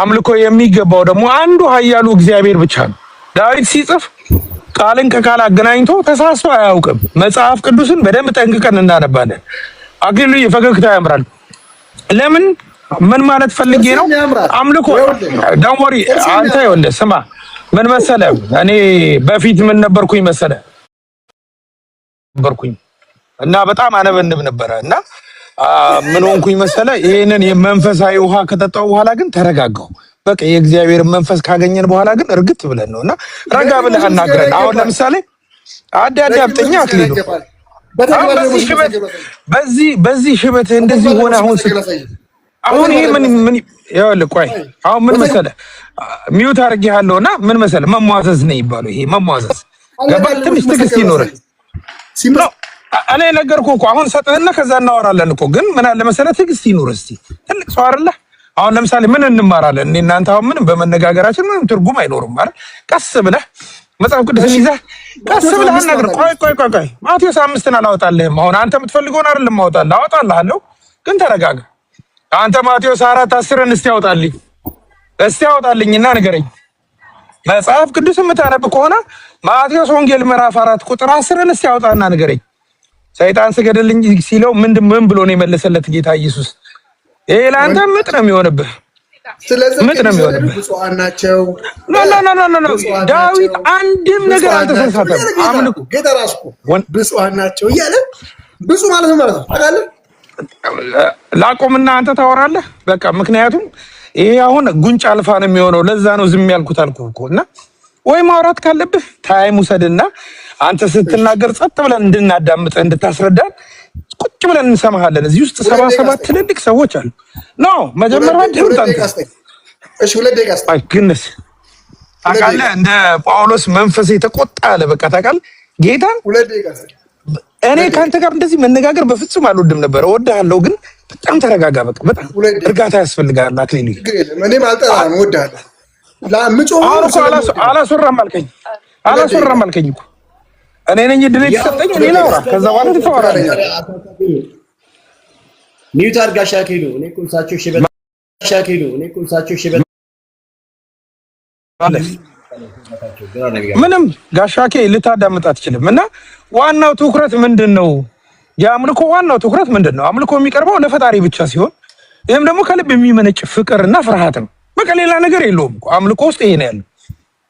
አምልኮ የሚገባው ደግሞ አንዱ ኃያሉ እግዚአብሔር ብቻ ነው። ዳዊት ሲጽፍ ቃልን ከቃል አገናኝቶ ተሳስቶ አያውቅም። መጽሐፍ ቅዱስን በደንብ ጠንቅቀን እናነባለን። አክሊሉ የፈገግታ ያምራል። ለምን ምን ማለት ፈልጌ ነው? አምልኮ ዳንወሪ አንተ ይኸውልህ ስማ፣ ምን መሰለህ እኔ በፊት ምን ነበርኩኝ መሰለህ እና በጣም አነበንብ ነበረ እና ምን ሆንኩኝ መሰለህ፣ ይሄንን የመንፈሳዊ ውሃ ከጠጣው በኋላ ግን ተረጋጋሁ። በቃ የእግዚአብሔር መንፈስ ካገኘን በኋላ ግን እርግጥ ብለን ነውና ረጋ ብለህ አናግረን። አሁን ለምሳሌ አዳምጠኛ አክሊሉ በዚህ ሽበት እንደዚህ ሆነ። አሁን ይሄ ምን ይኸውልህ፣ ቆይ አሁን ምን መሰለህ ሚውት አድርጌሃለሁና ምን መሰለህ መሟዘዝ ነው ይባለው። ይሄ መሟዘዝ ገባህ? ትንሽ ትዕግስት ይኖረን። እኔ ነገርኩህ እኮ አሁን ሰጥህና ከዛ እናወራለን እኮ። ግን ምን አለ መሰለህ ትዕግስት ይኑር እስቲ። ትልቅ ሰው አይደለህ? አሁን ለምሳሌ ምን እንማራለን እኔ እናንተ? አሁን ምንም በመነጋገራችን ምንም ትርጉም አይኖርም አይደል? ቀስ ብለህ መጽሐፍ ቅዱስን ይዘህ ቀስ ብለህ አናግር። ቆይ ማቴዎስ 5ን አላወጣልህም። አሁን አንተ የምትፈልገውን አይደለም ማውጣልህ፣ አወጣልሃለሁ ግን ተረጋጋ። አንተ ማቴዎስ 4:10ን እስቲ አውጣልኝና ንገረኝ። መጽሐፍ ቅዱስ የምታነብ ከሆነ ማቴዎስ ወንጌል ምዕራፍ 4 ቁጥር 10ን እስቲ አውጣና ንገረኝ። ሰይጣን ስገድልኝ ሲለው ምን ብሎ ነው የመለሰለት ጌታ ኢየሱስ? ይሄ ለአንተ ምጥ ነው የሚሆንብህ። ምጥ ነው የሚሆንብህ። ብፁዓን ናቸው። ኖ ዳዊት አንድም ነገር አልተሳሳተም። አምልኩ ጌታ ራሱ ብፁዓን ናቸው እያለ ብፁዕ ማለት ነው ታውቃለህ። ላቆምና አንተ ታወራለህ በቃ። ምክንያቱም ይሄ አሁን ጉንጭ አልፋ ነው የሚሆነው። ለዛ ነው ዝም ያልኩት አልኩህ እኮ። እና ወይ ማውራት ካለብህ ታይም ውሰድና አንተ ስትናገር ጸጥ ብለን እንድናዳምጥ እንድታስረዳን ቁጭ ብለን እንሰማሃለን። እዚህ ውስጥ 77 ትልልቅ ሰዎች አሉ። ኖ መጀመሪያ ድምፅ አንተ እሺ፣ 2 ደቂቃ አይ ግንስ ታውቃለህ፣ እንደ ጳውሎስ መንፈስ የተቆጣ አለ። በቃ ታውቃለህ ጌታን 2 ደቂቃ እኔ ከአንተ ጋር እንደዚህ መነጋገር በፍጹም አልወድም ነበር። እወድሃለሁ ግን በጣም ተረጋጋ። በቃ በጣም እርጋታ ያስፈልጋል። አክሊሉ እኔም አልጠራህም፣ እወድሃለሁ። አሁን እኮ አላስወራም አልከኝ እኮ እኔ ነኝ እድል የተሰጠኝ። እኔ ላውራ ከዛ በኋላ ትተዋራለህ። ሚውት አድርጋ ሻኪሉ። እኔ እኮ እሳቸው ሽበት ምንም ጋሻኬ ልታዳምጥ አትችልም። እና ዋናው ትኩረት ምንድን ነው? የአምልኮ ዋናው ትኩረት ምንድን ነው? አምልኮ የሚቀርበው ለፈጣሪ ብቻ ሲሆን ይህም ደግሞ ከልብ የሚመነጭ ፍቅርና ፍርሃት ነው። በቃ ሌላ ነገር የለውም። አምልኮ ውስጥ ይሄ ነው ያለው።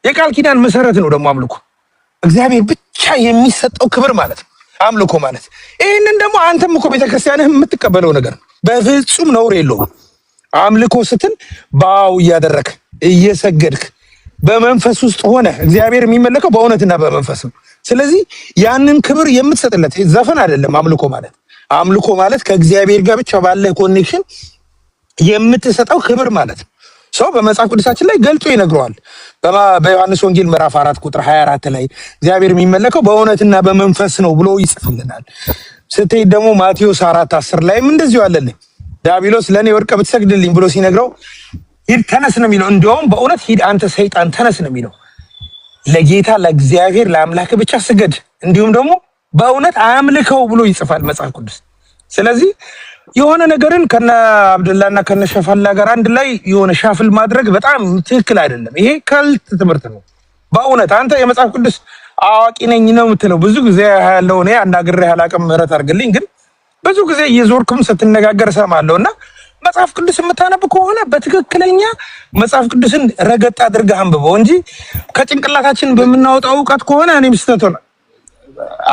የቃል ኪዳን መሰረት ነው ደግሞ አምልኮ። እግዚአብሔር ብቻ የሚሰጠው ክብር ማለት ነው አምልኮ ማለት። ይህንን ደግሞ አንተም እኮ ቤተክርስቲያንህ የምትቀበለው ነገር ነው። በፍጹም ነውር የለውም። አምልኮ ስትል ባው እያደረክ እየሰገድክ በመንፈስ ውስጥ ሆነ እግዚአብሔር የሚመለከው በእውነትና በመንፈስ ነው። ስለዚህ ያንን ክብር የምትሰጥለት ዘፈን አይደለም አምልኮ ማለት። አምልኮ ማለት ከእግዚአብሔር ጋር ብቻ ባለ ኮኔክሽን የምትሰጠው ክብር ማለት ነው። ሰው በመጽሐፍ ቅዱሳችን ላይ ገልጾ ይነግረዋል። በዮሐንስ ወንጌል ምዕራፍ 4 ቁጥር 24 ላይ እግዚአብሔር የሚመለከው በእውነትና በመንፈስ ነው ብሎ ይጽፍልናል። ስትሄድ ደግሞ ማቴዎስ 4:10 ላይም እንደዚሁ አለልኝ። ዲያብሎስ ለእኔ ወድቀህ ብትሰግድልኝ ብሎ ሲነግረው ሂድ ተነስ ነው የሚለው። እንዲያውም በእውነት ሂድ አንተ ሰይጣን ተነስ ነው የሚለው። ለጌታ ለእግዚአብሔር ለአምላክ ብቻ ስገድ፣ እንዲሁም ደግሞ በእውነት አምልከው ብሎ ይጽፋል መጽሐፍ ቅዱስ። ስለዚህ የሆነ ነገርን ከነ አብደላና ከነ ሸፋላ ጋር አንድ ላይ የሆነ ሻፍል ማድረግ በጣም ትክክል አይደለም። ይሄ ከልት ትምህርት ነው። በእውነት አንተ የመጽሐፍ ቅዱስ አዋቂ ነኝ ነው የምትለው። ብዙ ጊዜ ያለው እኔ አናግሬህ አላውቅም፣ ምህረት አድርግልኝ። ግን ብዙ ጊዜ እየዞርኩም ስትነጋገር እሰማለሁ። እና መጽሐፍ ቅዱስ የምታነብ ከሆነ በትክክለኛ መጽሐፍ ቅዱስን ረገጥ አድርገህ አንብበው እንጂ ከጭንቅላታችን በምናወጣው እውቀት ከሆነ እኔም ስህተት ሆነ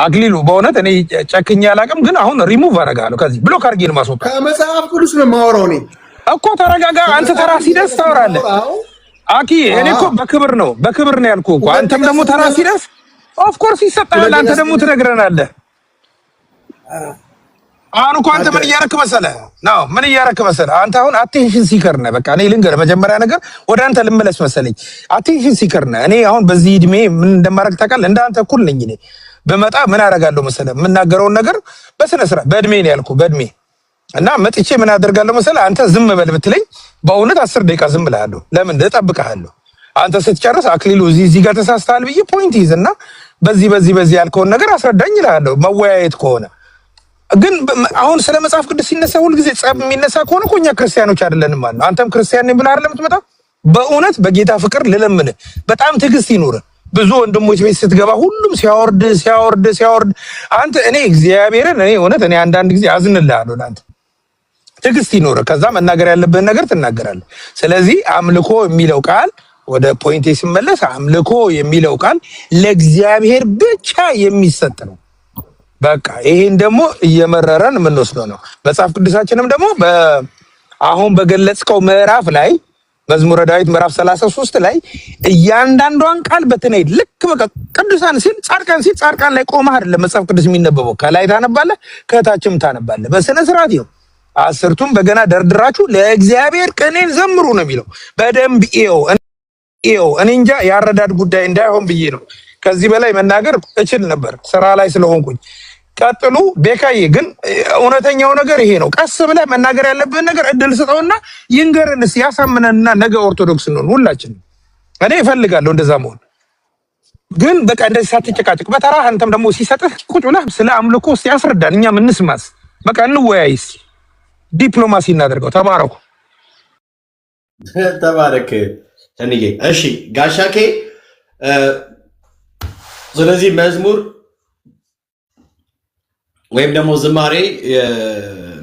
አክሊሉ በእውነት እኔ ጨክኜ አላውቅም። ግን አሁን ሪሙቭ አደርጋለሁ ከዚህ ብሎክ አድርጌ ነው የማስወጣው። ከመጽሐፍ ቅዱስ ነው የማወራው እኔ እኮ። ተረጋጋ አንተ። ተራ ሲደርስ ታወራለህ አኪ። እኔ እኮ በክብር ነው ያልኩህ እኮ። አንተም ደግሞ ተራ ሲደርስ ኦፍ ኮርስ ይሰጣል። አንተ ደግሞ ትነግረናለህ። አሁን እኮ አንተ ምን እያረክ መሰለህ ነው? ምን እያረክ መሰለህ? አንተ አሁን አቴንሽን ሲከር ነህ። በቃ እኔ ልንገርህ፣ መጀመሪያ ነገር ወደ አንተ ልመለስ መሰለኝ። አቴንሽን ሲከር ነህ። እኔ አሁን በዚህ እድሜ ምን እንደማደርግ ታውቃለህ? እንዳንተ እኩል ነኝ እኔ። በመጣ ምን አደርጋለሁ መሰለህ? የምናገረውን ነገር በስነ ስርዓት በእድሜ ነው ያልኩህ፣ በእድሜ እና መጥቼ ምን አደርጋለሁ መሰለህ? አንተ ዝም በል ብትለኝ በእውነት 10 ደቂቃ ዝም እልሃለሁ። ለምን እጠብቅሃለሁ። አንተ ስትጨርስ አክሊሉ እዚህ ጋር ተሳስተሃል ብዬ ፖይንት ይዝና በዚህ ያልከውን ነገር አስረዳኝ እልሃለሁ። መወያየት ከሆነ ግን አሁን ስለ መጽሐፍ ቅዱስ ሲነሳ ሁልጊዜ ጸብ የሚነሳ ከሆነ እኮ እኛ ክርስቲያኖች አይደለንም ማለት ነው። አንተም ክርስቲያን ነኝ ብለህ አይደለም የምትመጣው። በእውነት በጌታ ፍቅር ልለምንህ በጣም ትዕግስት ይኑርህ። ብዙ ወንድሞች ቤት ስትገባ ሁሉም ሲያወርድ አንተ እኔ እግዚአብሔርን እኔ አንዳንድ ጊዜ አዝንልሃለሁ ለአንተ። ትዕግስት ይኑርህ። ከዛ መናገር ያለብህን ነገር ትናገራለህ። ስለዚህ አምልኮ የሚለው ቃል ወደ ፖይንቴ ሲመለስ አምልኮ የሚለው ቃል ለእግዚአብሔር ብቻ የሚሰጥ ነው። በቃ ይሄን ደግሞ እየመረረን የምንወስደው ነው። መጽሐፍ ቅዱሳችንም ደግሞ አሁን በገለጽከው ምዕራፍ ላይ መዝሙረ ዳዊት ምዕራፍ 33 ላይ እያንዳንዷን ቃል በተለይ ልክ በቃ ቅዱሳን ሲል ጻድቃን ላይ ቆመህ አይደለም መጽሐፍ ቅዱስ የሚነበበው። ከላይ ታነባለህ፣ ከታችም ታነባለህ። በስነ ስርዓት ይኸው 10ቱም በገና ደርድራችሁ ለእግዚአብሔር ቅኔን ዘምሩ ነው የሚለው። በደንብ ይኸው እኔ እንጃ ያረዳድ ጉዳይ እንዳይሆን ብዬ ነው። ከዚህ በላይ መናገር እችል ነበር ስራ ላይ ስለሆንኩኝ። ቀጥሉ። ቤካዬ ግን እውነተኛው ነገር ይሄ ነው። ቀስ ብለህ መናገር ያለብህን ነገር እድል ስጠውና ይንገረንስ፣ ያሳምነንና ነገ ኦርቶዶክስ እንሆን ሁላችንም። እኔ እፈልጋለሁ እንደዛ መሆን። ግን በቃ እንደዚህ ሳትጨቃጭቅ በተራ አንተም ደግሞ ሲሰጥህ ቁጭ ብለህ ስለ አምልኮ እስኪ ያስረዳን፣ እኛም እንስማስ። በቃ እንወያይስ፣ ዲፕሎማሲ እናደርገው። ተባረኩ። ተባረክ እንዬ። እሺ ጋሻኬ፣ ስለዚህ መዝሙር ወይም ደግሞ ዝማሬ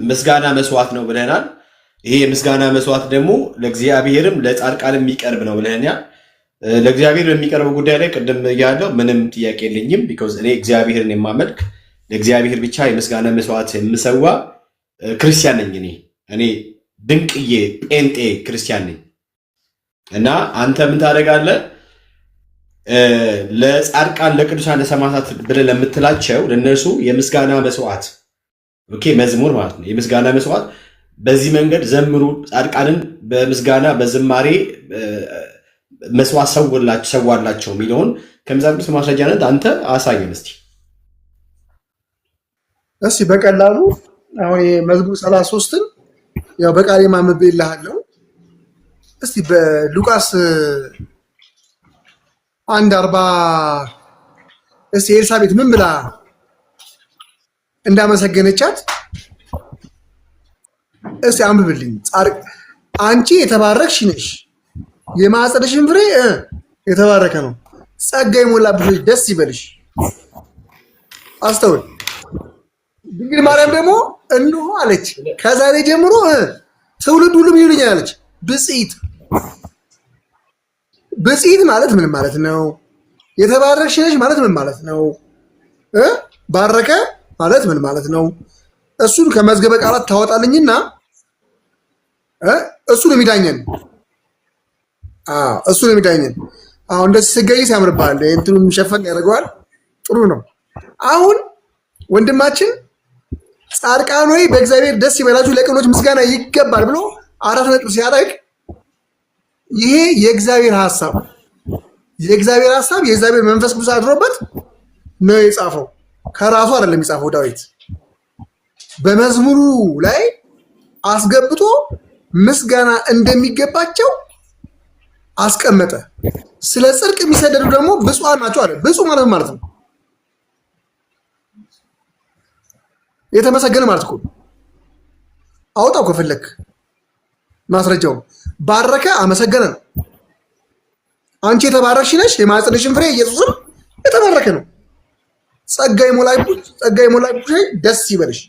ምስጋና መስዋዕት ነው ብለናል። ይሄ የምስጋና መስዋዕት ደግሞ ለእግዚአብሔርም ለጻድቃንም የሚቀርብ ነው ብለናል። ለእግዚአብሔር በሚቀርበው ጉዳይ ላይ ቅድም ያለው ምንም ጥያቄ የለኝም። ቢኮዝ እኔ እግዚአብሔርን የማመልክ ለእግዚአብሔር ብቻ የምስጋና መስዋዕት የምሰዋ ክርስቲያን ነኝ። እኔ ድንቅዬ ጴንጤ ክርስቲያን ነኝ። እና አንተ ምን ታደርጋለህ? ለጻድቃን ለቅዱሳን ለሰማዕታት ብለህ ለምትላቸው ለነሱ የምስጋና መስዋዕት መዝሙር ማለት ነው። የምስጋና መስዋዕት በዚህ መንገድ ዘምሩ፣ ጻድቃንን በምስጋና በዝማሬ መስዋዕት ሰዋላቸው የሚለውን ከመጽሐፍ ቅዱስ ማስረጃነት አንተ አሳየን እስቲ። በቀላሉ አሁን መዝሙር 33ን ያው በቃሌ ማንበብልሃለሁ። እስቲ በሉቃስ 1:40 እስቲ ኤልሳቤጥ ምን ብላ እንዳመሰገነቻት እስቲ አንብብልኝ። አንቺ የተባረክሽ ነሽ፣ የማኅፀንሽን ፍሬ የተባረከ ነው፣ ጸጋ የሞላብሽ ደስ ይበልሽ። አስተውል። ድንግል ማርያም ደግሞ እንሆ አለች፣ ከዛሬ ጀምሮ ትውልድ ሁሉም ይሉኛል አለች። ብፅዕት ማለት ምን ማለት ነው? የተባረክሽ ነሽ ማለት ምን ማለት ነው? ባረከ ማለት ምን ማለት ነው? እሱን ከመዝገበ ቃላት ታወጣልኝና እሱን የሚዳኘን አሁን እንደዚህ ስገይ ሲያምርብሃል፣ እንትኑን የሚሸፈን ያደርገዋል። ጥሩ ነው። አሁን ወንድማችን ጻድቃን ሆይ በእግዚአብሔር ደስ ይበላችሁ፣ ለቅኖች ምስጋና ይገባል ብሎ 4 ነጥብ ሲያደርግ ይሄ የእግዚአብሔር ሐሳብ የእግዚአብሔር መንፈስ ቅዱስ አድሮበት ነው የጻፈው። ከራሱ አይደለም የጻፈው። ዳዊት በመዝሙሩ ላይ አስገብቶ ምስጋና እንደሚገባቸው አስቀመጠ። ስለ ጽድቅ የሚሰደዱ ደግሞ ብፁዓን ናቸው አለ። ብፁዕ ማለት ነው የተመሰገነ ማለት እኮ። አውጣው ከፈለክ ማስረጃው። ባረከ አመሰገነ ነው። አንቺ የተባረክሽ ነሽ፣ የማኅፀንሽን ፍሬ ኢየሱስም የተባረከ ነው። ጸጋ የሞላብሽ ደስ ይበልሽ።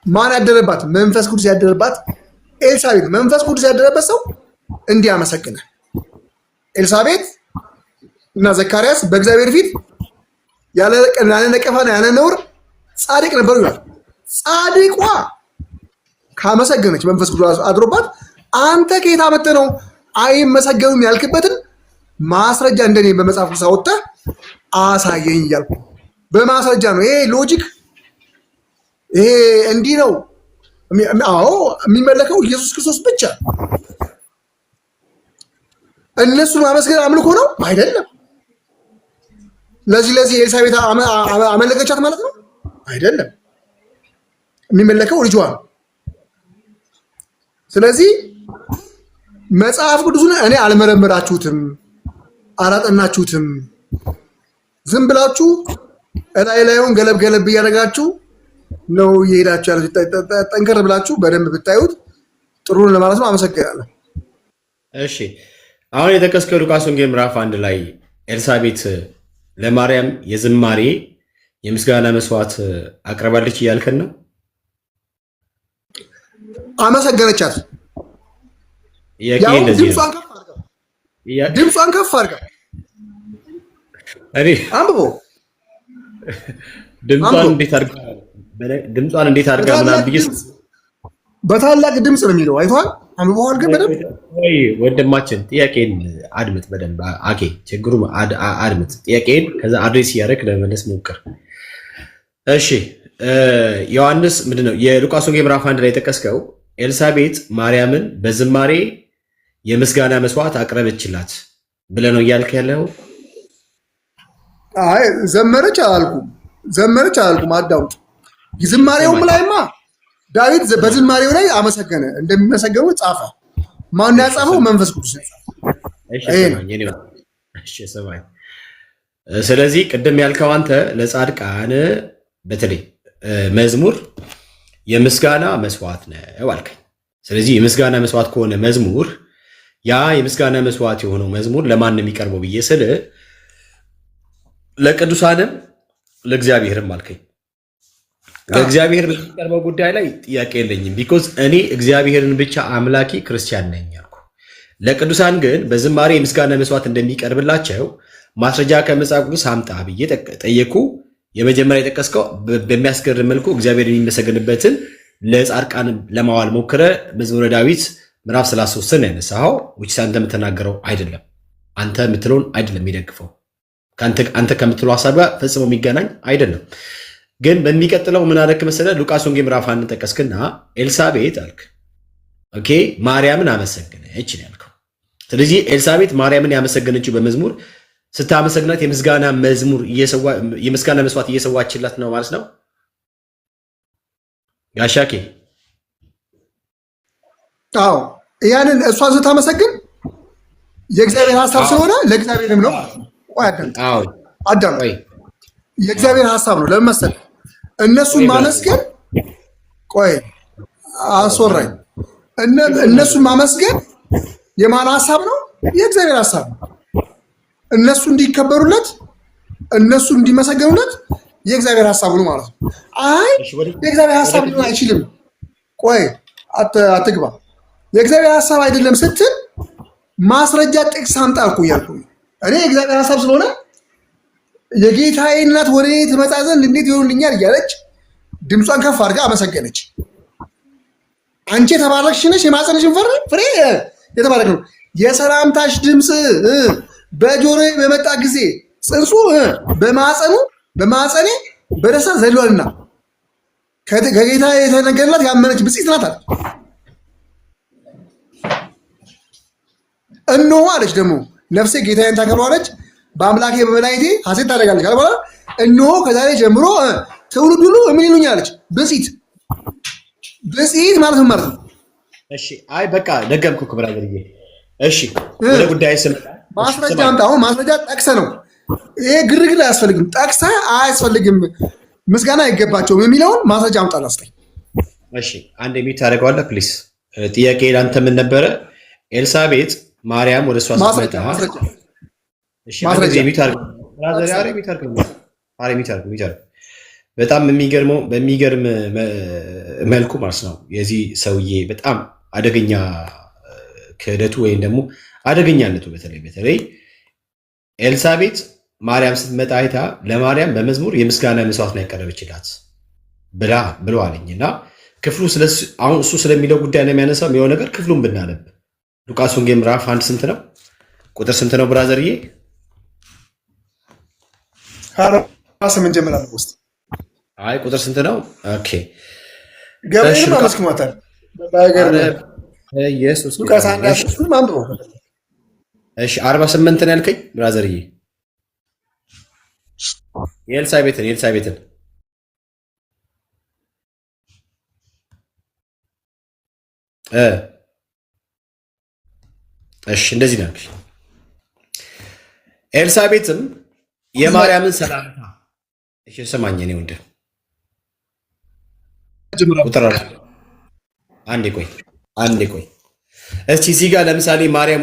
ማን ያደረባት? መንፈስ ቅዱስ ያደረባት ኤልሳቤጥ። መንፈስ ቅዱስ ያደረበት ሰው እንዲህ ያመሰግናል። ኤልሳቤጥ እና ዘካርያስ በእግዚአብሔር ፊት ያለ ነቀፋና ያለ ነውር ጻድቅ ነበሩ ይላል። ጻድቋ ካመሰገነች መንፈስ ቅዱስ አድሮባት፣ አንተ ከየት አመጣህ ነው አይመሰገኑም ያልክበትን ማስረጃ እንደኔ በመጽሐፍ ቅዱስ አወጣህ አሳየኝ እያልኩ በማስረጃ ነው። ይሄ ሎጂክ ይሄ እንዲህ ነው። አዎ የሚመለከው ኢየሱስ ክርስቶስ ብቻ። እነሱ ማመስገን አምልኮ ነው አይደለም። ለዚህ ኤልሳቤጥ አመለከቻት ማለት ነው አይደለም። የሚመለከው ልጇ ነው። ስለዚህ መጽሐፍ ቅዱስን እኔ አልመረመራችሁትም፣ አላጠናችሁትም። ዝም ብላችሁ ላዩን ገለብ ገለብ እያደረጋችሁ ነው እየሄዳችሁ ያለ። ጠንከር ብላችሁ በደንብ ብታዩት ጥሩ ነው ለማለት ነው። አመሰግናለሁ። እሺ አሁን የጠቀስከው ሉቃስ ወንጌል ምዕራፍ 1 ላይ ኤልሳቤጥ ለማርያም የዝማሬ የምስጋና መስዋዕት አቅርባለች እያልከን ነው? አመሰገነቻት። ድምጿን ከፍ አድርጋ አንብቦ ድምጿን እንዴት አድርጋ ምናምን ብዬ በታላቅ ድምፅ ነው የሚለው። አይተዋል? አንብበዋል? ግን በደንብ ወንድማችን ጥያቄን አድምጥ በደንብ አኬ፣ ችግሩ አድምጥ ጥያቄን፣ ከዛ አድሬስ እያደረግ ለመመለስ ሞክር። እሺ ዮሐንስ ምንድነው የሉቃስ ወንጌል ምዕራፍ 1 ላይ የጠቀስከው ኤልሳቤጥ ማርያምን በዝማሬ የምስጋና መስዋዕት አቅረበችላት ብለህ ነው እያልክ ያለው? አይ ዘመረች አላልኩም። አዳምጥ። ዝማሬውም ላይማ ዳዊት በዝማሬው ላይ አመሰገነ፣ እንደሚመሰገኑ ጻፈ። ማን ያጻፈው? መንፈስ ቅዱስ ሰማኝ። ስለዚህ ቅድም ያልከው አንተ ለጻድቃን በተለይ መዝሙር የምስጋና መስዋዕት ነው አልከኝ። ስለዚህ የምስጋና መስዋዕት ከሆነ መዝሙር ያ የምስጋና መስዋዕት የሆነው መዝሙር ለማን ነው የሚቀርበው ብዬ ስል ለቅዱሳንም ለእግዚአብሔርም አልከኝ። ለእግዚአብሔር በሚቀርበው ጉዳይ ላይ ጥያቄ የለኝም። ቢኮዝ እኔ እግዚአብሔርን ብቻ አምላኪ ክርስቲያን ነኝ አልኩ። ለቅዱሳን ግን በዝማሬ የምስጋና መስዋዕት እንደሚቀርብላቸው ማስረጃ ከመጽሐፍ ቅዱስ አምጣ ብዬ ጠየኩ። የመጀመሪያ የጠቀስከው በሚያስገርም መልኩ እግዚአብሔር የሚመሰገንበትን ለጻድቃን ለማዋል ሞክረ። መዝሙረ ዳዊት ምዕራፍ 33 ነው ያነሳኸው። which አንተ የምትናገረው አይደለም፣ አንተ የምትለውን አይደለም የሚደግፈው፣ አንተ ከምትለው ሀሳብ ጋር ፈጽሞ የሚገናኝ አይደለም። ግን በሚቀጥለው ምን አደረክ መሰለህ? ሉቃስ ወንጌል ምዕራፍ 1 ጠቀስክና ኤልሳቤጥ አልክ። ኦኬ ማርያምን አመሰገነች ነው ያልከው። ስለዚህ ኤልሳቤጥ ማርያምን ያመሰገነችው በመዝሙር ስታመሰግናት የምስጋና መዝሙር የምስጋና መስዋዕት እየሰዋችላት ነው ማለት ነው። ጋሻኬ አዎ ያንን እሷን ስታመሰግን የእግዚአብሔር ሐሳብ ስለሆነ ለእግዚአብሔርም ነው። አዳም የእግዚአብሔር ሐሳብ ነው። ለምን መሰለህ? እነሱን ማመስገን አስወራኝ። እነሱን ማመስገን የማን ሐሳብ ነው? የእግዚአብሔር ሐሳብ ነው። እነሱ እንዲከበሩለት፣ እነሱ እንዲመሰገኑለት የእግዚአብሔር ሐሳብ ነው ማለት ነው። አይ የእግዚአብሔር ሐሳብ ሊሆን አይችልም። አትግባ። የእግዚአብሔር ሐሳብ አይደለም ስትል ማስረጃ ጥቅስ አምጣ እኮ እያልኩ እኔ የእግዚአብሔር ሐሳብ ስለሆነ የጌታዬ እናት ወደ እኔ ትመጣ ዘንድ እንዴት ይሆንልኛል እያለች ድምጿን ከፍ አድርጋ አመሰገነች። አንቺ የተባረክሽ ነሽ፣ የማፀንሽን ፍሬ የተባረክ ነው። የሰላምታሽ ድምፅ በጆሮዬ በመጣ ጊዜ ጽንሱ በማፀኔ በደስታ ዘሏልና ከጌታ የተነገረላት ያመነች ብፅዕት ናት አለች። እነሆ አለች ደግሞ ነፍሴ ጌታዬን ታከብረዋለች፣ በአምላኬ በመድኃኒቴ ሐሴት ታደርጋለች አለ። እነሆ ከዛሬ ጀምሮ ትውልድ ሁሉ ምን ይሉኛል አለች። ብፅዕት ማለት ምን ማለት ነው? እሺ አይ በቃ ደገምኩ ብራዘርዬ። እሺ ወደ ጉዳይ ስም ማስረጃ አምጣ። አሁን ማስረጃ ጠቅሰ ነው ይሄ ግርግር አያስፈልግም። ጠቅሰ አያስፈልግም ምስጋና አይገባቸውም የሚለውን ማስረጃ አምጣ ላስጠኝ። እሺ አንድ የሚት ታደርገዋለህ ፕሊስ። ጥያቄ ለአንተ ምን ነበረ? ኤልሳቤጥ ማርያም ወደ እሷ ስትመጣ በጣም በሚገርም መልኩ ማለት ነው የዚህ ሰውዬ በጣም አደገኛ ክህደቱ ወይም ደግሞ አደገኛነቱ በተለይ ኤልሳቤጥ ማርያም ስትመጣ አይታ ለማርያም በመዝሙር የምስጋና መስዋዕት ነው ያቀረበችላት ብሎ አለኝ። እና ክፍሉ አሁን እሱ ስለሚለው ጉዳይ ነው የሚያነሳው የሚሆን ነገር ክፍሉን ብናነብ ሉቃስ ወንጌል ምዕራፍ 1 ስንት ነው? ቁጥር ስንት ነው ብራዘርዬ? 28 ጀምራለሁ ውስጥ አይ ቁጥር ስንት ነው? ኦኬ ገብርኤልም አመስግኗታል። ኢየሱስ ሉቃስ 1:16 አንብቦ። እሺ 48 ነው ያልከኝ ብራዘርዬ? የኤልሳቤጥን እሺ እንደዚህ ነው። ኤልሳቤጥም የማርያምን ሰላምታ እሺ ሰማኝ ነው ወንድ ቁጥር አንዴ ቆይ እስቲ እዚህ ጋር ለምሳሌ ማርያም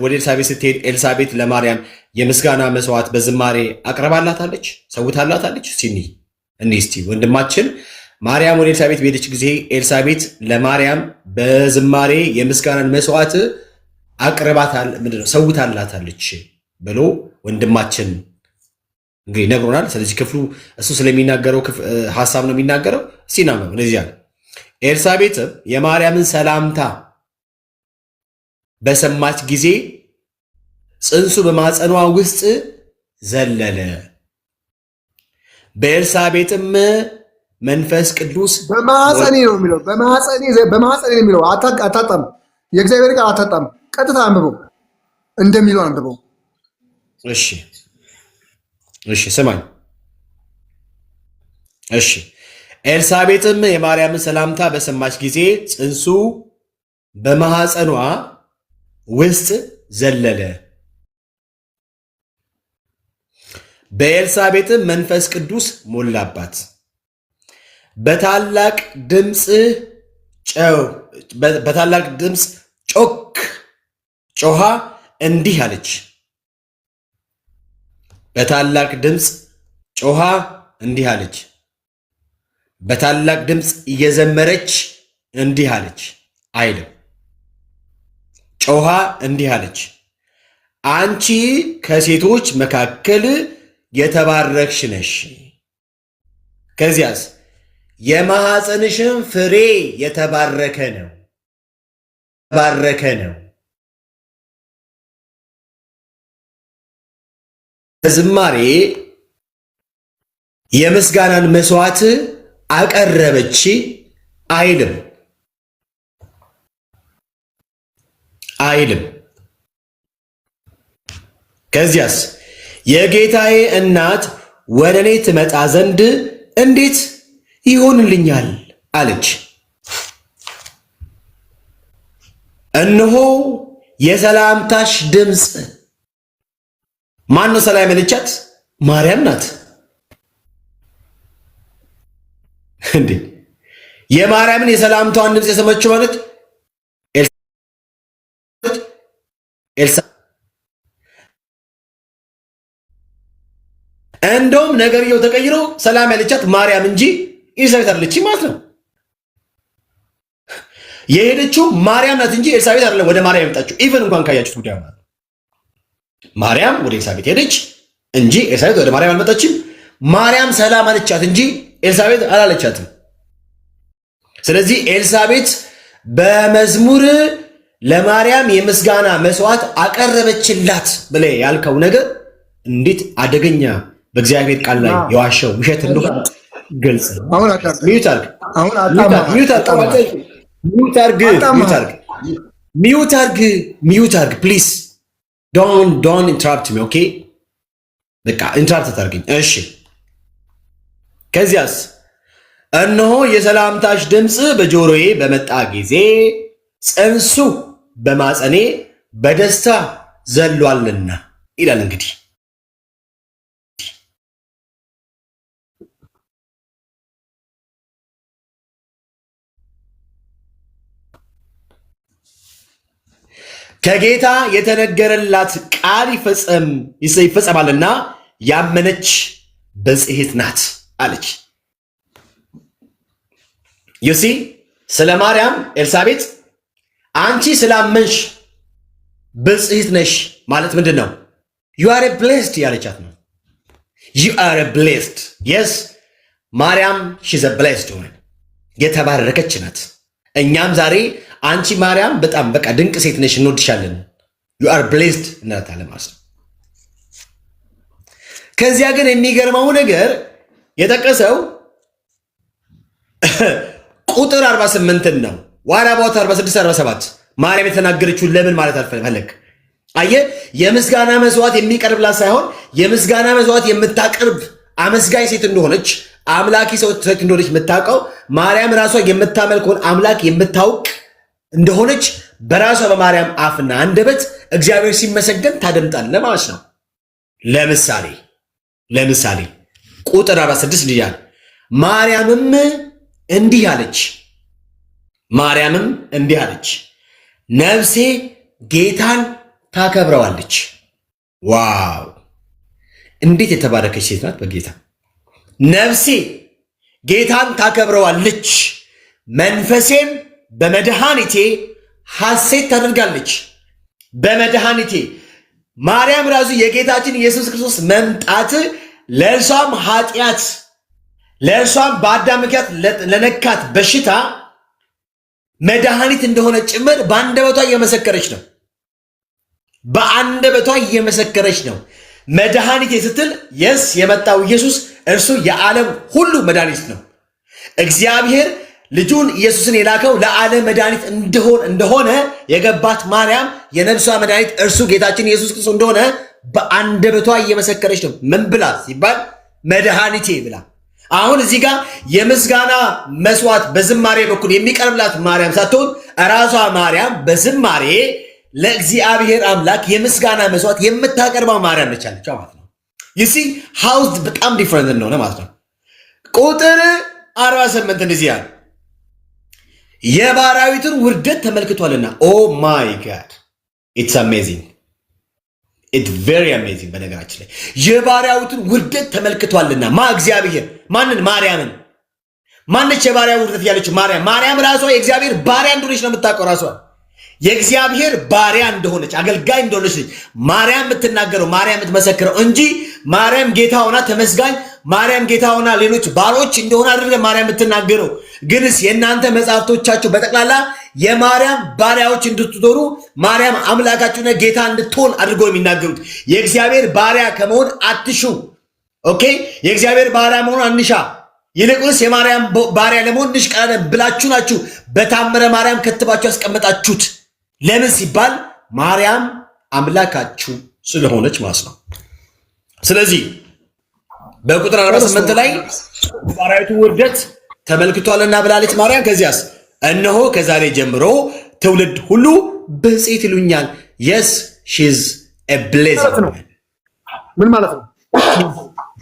ወደ ኤልሳቤጥ ስትሄድ ኤልሳቤጥ ለማርያም የምስጋና መስዋዕት በዝማሬ አቅርባላታለች፣ ሰውታላታለች። እስቲ ወንድማችን ማርያም ወደ ኤልሳቤጥ በሄደች ጊዜ ኤልሳቤጥ ለማርያም በዝማሬ የምስጋናን መስዋዕት አቅርባታል ምንድነው ሰውታላታለች ብሎ ወንድማችን እንግዲህ ነግሮናል። ስለዚህ ክፍሉ እሱ ስለሚናገረው ሐሳብ ነው የሚናገረው። ሲና ነው እንደዚህ ያለ ኤልሳቤጥ የማርያምን ሰላምታ በሰማች ጊዜ ጽንሱ በማፀኗ ውስጥ ዘለለ። በኤልሳቤጥም መንፈስ ቅዱስ በማፀኔ ነው የሚለው በማፀኔ ነው የሚለው አታጣም። የእግዚአብሔር ቃል አታጣም። ቀጥታ አንብበው እንደሚለው አንብበው። እሺ ስማኝ። እሺ ኤልሳቤጥም የማርያምን ሰላምታ በሰማች ጊዜ ጽንሱ በማህፀኗ ውስጥ ዘለለ። በኤልሳቤጥም መንፈስ ቅዱስ ሞላባት። በታላቅ ድምፅ ጮኻ እንዲህ አለች። በታላቅ ድምፅ እየዘመረች እንዲህ አለች አይልም። ጮኻ እንዲህ አለች፣ አንቺ ከሴቶች መካከል የተባረክሽ ነሽ። ከዚያስ የማኅፀንሽን ፍሬ የተባረከ ነው። በዝማሬ የምስጋናን መስዋዕት አቀረበች አይልም። ከዚያስ የጌታዬ እናት ወደ እኔ ትመጣ ዘንድ እንዴት ይሆንልኛል አለች። እነሆ የሰላምታሽ ድምፅ። ማን ነው ሰላም ያለቻት? ማርያም ናት እንዴ? የማርያምን የሰላምታዋን ድምፅ የሰማችው ማለት ኤልሳ። እንደውም ነገርየው ተቀይሮ ሰላም ያለቻት ማርያም እንጂ ኤልሳቤጥ አይደለችም ማለት ነው። የሄደችው ማርያም ናት እንጂ ኤልሳቤጥ አይደለም ወደ ማርያም የመጣችው። ኢቨን እንኳን ካያችሁት ጉዳዩ ማለት ማርያም ወደ ኤልሳቤጥ ሄደች እንጂ ኤልሳቤጥ ወደ ማርያም አልመጣችም። ማርያም ሰላም አለቻት እንጂ ኤልሳቤጥ አላለቻትም። ስለዚህ ኤልሳቤጥ በመዝሙር ለማርያም የምስጋና መስዋዕት አቀረበችላት ብለህ ያልከው ነገር እንዴት አደገኛ በእግዚአብሔር ቃል ላይ የዋሸው ውሸት እንደሆነ ግልጽ ነው። ሚዩት አርግ ፕሊዝ። ዶንት ኢንተራፕት ሚ ኦኬ። በቃ ኢንተራፕት አታርገኝ እሺ። ከዚያስ እነሆ የሰላምታሽ ድምፅ በጆሮዬ በመጣ ጊዜ ጽንሱ በማፀኔ በደስታ ዘሏልና ይላል። እንግዲህ ከጌታ የተነገረላት ቃል ይፈጸማልና ያመነች ብፅዕት ናት አለች። ዩሲ ስለ ማርያም ኤልሳቤጥ አንቺ ስላመንሽ ብፅዕት ነሽ ማለት ምንድን ነው? ዩ አር ብሌስድ ያለቻት ነው። ዩ አር ብሌስድ የስ ማርያም ሺዝ ብሌስድ ሆነ የተባረከች ናት። እኛም ዛሬ አንቺ ማርያም በጣም በቃ ድንቅ ሴት ነሽ እንወድሻለን፣ ዩ አር ብሌስድ እንላታለን ማለት ነው። ከዚያ ግን የሚገርመው ነገር የጠቀሰው ቁጥር 48 ነው። ዋና ቦታ 46 47 ማርያም የተናገረችውን ለምን ማለት አልፈለግ? አየህ፣ የምስጋና መስዋዕት የሚቀርብላት ሳይሆን የምስጋና መስዋዕት የምታቀርብ አመስጋኝ ሴት እንደሆነች አምላኪ ሴት እንደሆነች የምታውቀው ማርያም ራሷ የምታመልከውን አምላክ የምታውቅ እንደሆነች በራሷ በማርያም አፍና አንደበት እግዚአብሔር ሲመሰገን ታደምጣለህ ማለት ነው። ለምሳሌ ቁጥር 46 እንዲህ ይላል፣ ማርያምም እንዲህ አለች፣ ነፍሴ ጌታን ታከብረዋለች። ዋው! እንዴት የተባረከች ሴት ናት በጌታ። ነፍሴ ጌታን ታከብረዋለች፣ መንፈሴም በመድኃኒቴ ሐሴት ታደርጋለች። በመድኃኒቴ ማርያም ራሱ የጌታችን ኢየሱስ ክርስቶስ መምጣት ለእርሷም ኃጢአት ለእርሷም በአዳም ምክንያት ለነካት በሽታ መድኃኒት እንደሆነ ጭምር በአንደበቷ እየመሰከረች ነው። መድኃኒቴ ስትል የስ የመጣው ኢየሱስ እርሱ የዓለም ሁሉ መድኃኒት ነው። እግዚአብሔር ልጁን ኢየሱስን የላከው ለዓለም መድኃኒት እንደሆነ የገባት ማርያም የነፍሷ መድኃኒት እርሱ ጌታችን ኢየሱስ ክርስቶስ እንደሆነ በአንደበቷ እየመሰከረች ነው። ምን ብላ ሲባል መድኃኒቴ ብላ። አሁን እዚህ ጋር የምስጋና መስዋዕት በዝማሬ በኩል የሚቀርብላት ማርያም ሳትሆን ራሷ ማርያም በዝማሬ ለእግዚአብሔር አምላክ የምስጋና መስዋዕት የምታቀርበው ማርያም ነች ያለችው ማለት ነው። ይሲ ሃውስ በጣም ዲፍረንት እንደሆነ ማለት ነው። ቁጥር 48 እንደዚህ ያለ የባሪያዊቱን ውርደት ተመልክቷልና። ኦ ማይ ጋድ ኢትስ አሜዚንግ ኢትስ ቬሪ አሜዚንግ። በነገራችን ላይ የባሪያዊቱን ውርደት ተመልክቷልና እግዚአብሔር ማንን? ማርያምን። ማነች የባሪያ ውርደት ያለችው? ማርያም ራሷ የእግዚአብሔር ባሪያ እንደሆነች ነው የምታውቀው። ራሷ የእግዚአብሔር ባሪያ እንደሆነች አገልጋይ እንደሆነች ማርያም የምትናገረው ማርያም የምትመሰክረው እንጂ ማርያም ጌታ ሆና ተመስጋኝ ማርያም ጌታ ሆና ሌሎች ባሮች እንደሆነ አይደለም ማርያም የምትናገረው። ግንስ የእናንተ መጽሐፍቶቻችሁ በጠቅላላ የማርያም ባሪያዎች እንድትኖሩ ማርያም አምላካችሁና ጌታ እንድትሆን አድርገው የሚናገሩት። የእግዚአብሔር ባሪያ ከመሆን አትሹ። ኦኬ፣ የእግዚአብሔር ባሪያ መሆን አንሻ። ይልቁንስ የማርያም ባሪያ ለመሆን እንሽቀዳደም ብላችሁ ናችሁ በታምረ ማርያም ከትባችሁ ያስቀመጣችሁት። ለምን ሲባል ማርያም አምላካችሁ ስለሆነች ማለት ነው። ስለዚህ በቁጥር 48 ላይ ባሪያዊቱ ውርደት ተመልክቷልና ብላለች ማርያም። ከዚያስ እነሆ ከዛሬ ጀምሮ ትውልድ ሁሉ ብፅዕት ይሉኛል። የስ ሺዝ ኤ ብሌዚንግ ምን ማለት ነው?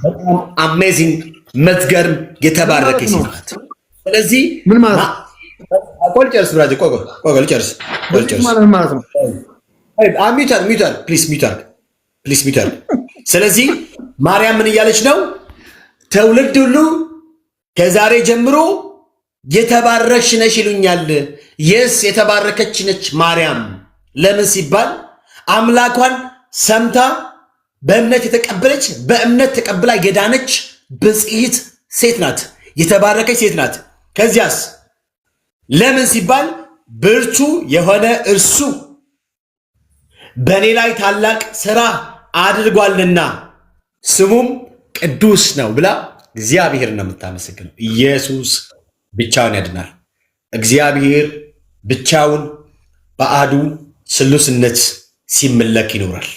በጣም አሜዚንግ መትገርም የተባረከች ሴት ናት። ስለዚህ ምን ማለት ነው? ቆይ ጨርስ ብራጅ ቆይ ጨርስ ማለት ነው። ሚውተር ፕሊዝ ሚውተር። ስለዚህ ማርያም ምን እያለች ነው? ትውልድ ሁሉ ከዛሬ ጀምሮ የተባረክሽ ነሽ ይሉኛል። የስ የተባረከች ነች ማርያም። ለምን ሲባል አምላኳን ሰምታ በእምነት የተቀበለች በእምነት ተቀብላ የዳነች ብፅዕት ሴት ናት፣ የተባረከች ሴት ናት። ከዚያስ ለምን ሲባል ብርቱ የሆነ እርሱ በእኔ ላይ ታላቅ ሥራ አድርጓልና ስሙም ቅዱስ ነው ብላ እግዚአብሔር ነው የምታመሰግነው። ኢየሱስ ብቻውን ያድናል። እግዚአብሔር ብቻውን በአሐዱ ሥሉስነት ሲመለክ ይኖራል።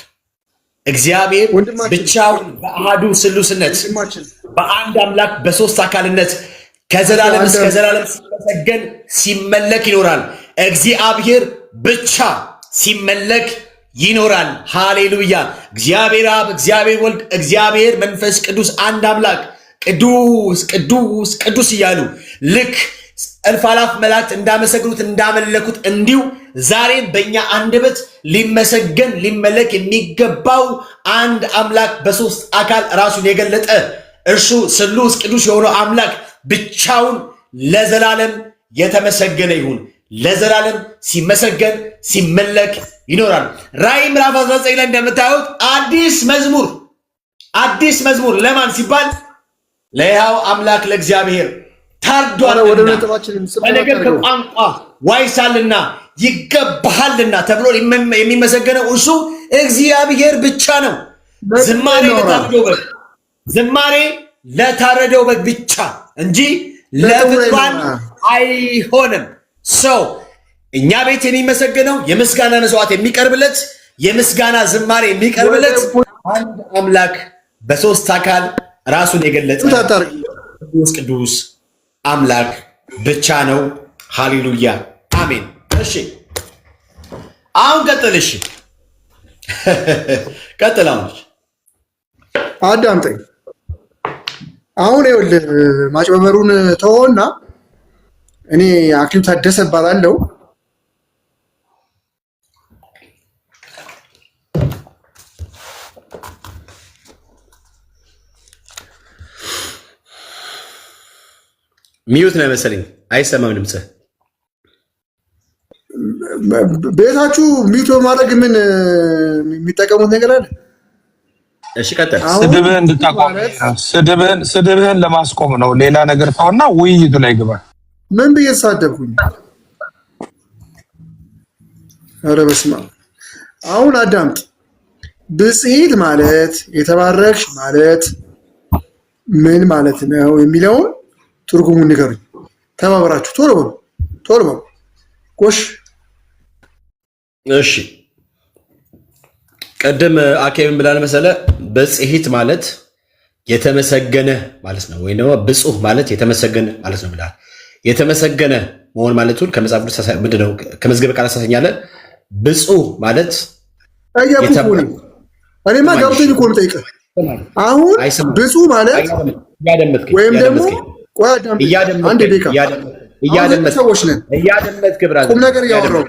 እግዚአብሔር ብቻውን በአሐዱ ሥሉስነት በአንድ አምላክ በሶስት አካልነት ከዘላለም እስከ ዘላለም ሲመሰገን ሲመለክ ይኖራል። እግዚአብሔር ብቻ ሲመለክ ይኖራል። ሃሌሉያ! እግዚአብሔር አብ፣ እግዚአብሔር ወልድ፣ እግዚአብሔር መንፈስ ቅዱስ አንድ አምላክ ቅዱስ ቅዱስ ቅዱስ እያሉ ልክ እልፍ አላፍ መላእክት እንዳመሰግኑት እንዳመለኩት እንዲሁ ዛሬም በእኛ አንደበት ሊመሰገን ሊመለክ የሚገባው አንድ አምላክ በሶስት አካል ራሱን የገለጠ እርሱ ስሉስ ቅዱስ የሆነው አምላክ ብቻውን ለዘላለም የተመሰገነ ይሁን። ለዘላለም ሲመሰገን ሲመለክ ይኖራል። ራእይ ምዕራፍ 19 ላይ እንደምታዩት አዲስ መዝሙር ለማን ሲባል ለሕያው አምላክ ለእግዚአብሔር ታርዷልና በነገር ከቋንቋ ዋይሳልና ይገባሃልና ተብሎ የሚመሰገነው እርሱ እግዚአብሔር ብቻ ነው። ዝማሬ ለታረደው በግ ብቻ እንጂ ለፍጥሯን አይሆንም። ሰው እኛ ቤት የሚመሰገነው የምስጋና መስዋዕት የሚቀርብለት የምስጋና ዝማሬ የሚቀርብለት አንድ አምላክ በሶስት አካል ራሱን የገለጸ ቅዱስ አምላክ ብቻ ነው። ሃሌሉያ አሜን። እሺ አሁን ቀጥል። እሺ ቀጥል። አዳምጠኝ። አሁን ይኸውልህ ማጭበርበሩን ተወውና እኔ አክሊሉ ታደሰ እባላለሁ። ሚዩት ነው መሰለኝ፣ አይሰማም ድምፅህ። ቤታችሁ ሚዩት በማድረግ ምን የሚጠቀሙት ነገር አለ? እሺ ቀጥል። ስድብህን እንድታቆም ስድብህን ለማስቆም ነው። ሌላ ነገር ተውና ውይይቱ ላይ ግባ። ምን ብዬ ተሳደብኩኝ? ኧረ በስመ አብ። አሁን አዳምጥ። ብጽዕት ማለት የተባረክሽ ማለት ምን ማለት ነው የሚለውን ትርጉሙን ንገሩኝ። ተባብራችሁ ቶሎ በሉ ቶሎ በሉ። ቆሽ እሺ ቀደም አኬም ብላል መሰለ ብጽዕት ማለት የተመሰገነ ማለት ነው፣ ወይም ደግሞ ብፁዕ ማለት የተመሰገነ ማለት ነው ብላል። የተመሰገነ መሆን ማለቱን ከመጽሐፍ ቅዱስ ምንድነው? ከመዝገበ ቃላት ሳሰኛለን። ብፁዕ ማለት እኔማ ገብቶኝ እኮ ነው ጠይቀህ። አሁን ብፁዕ ማለት ወይም ደግሞ ሰዎች ነን ቁም ነገር እያወራሁ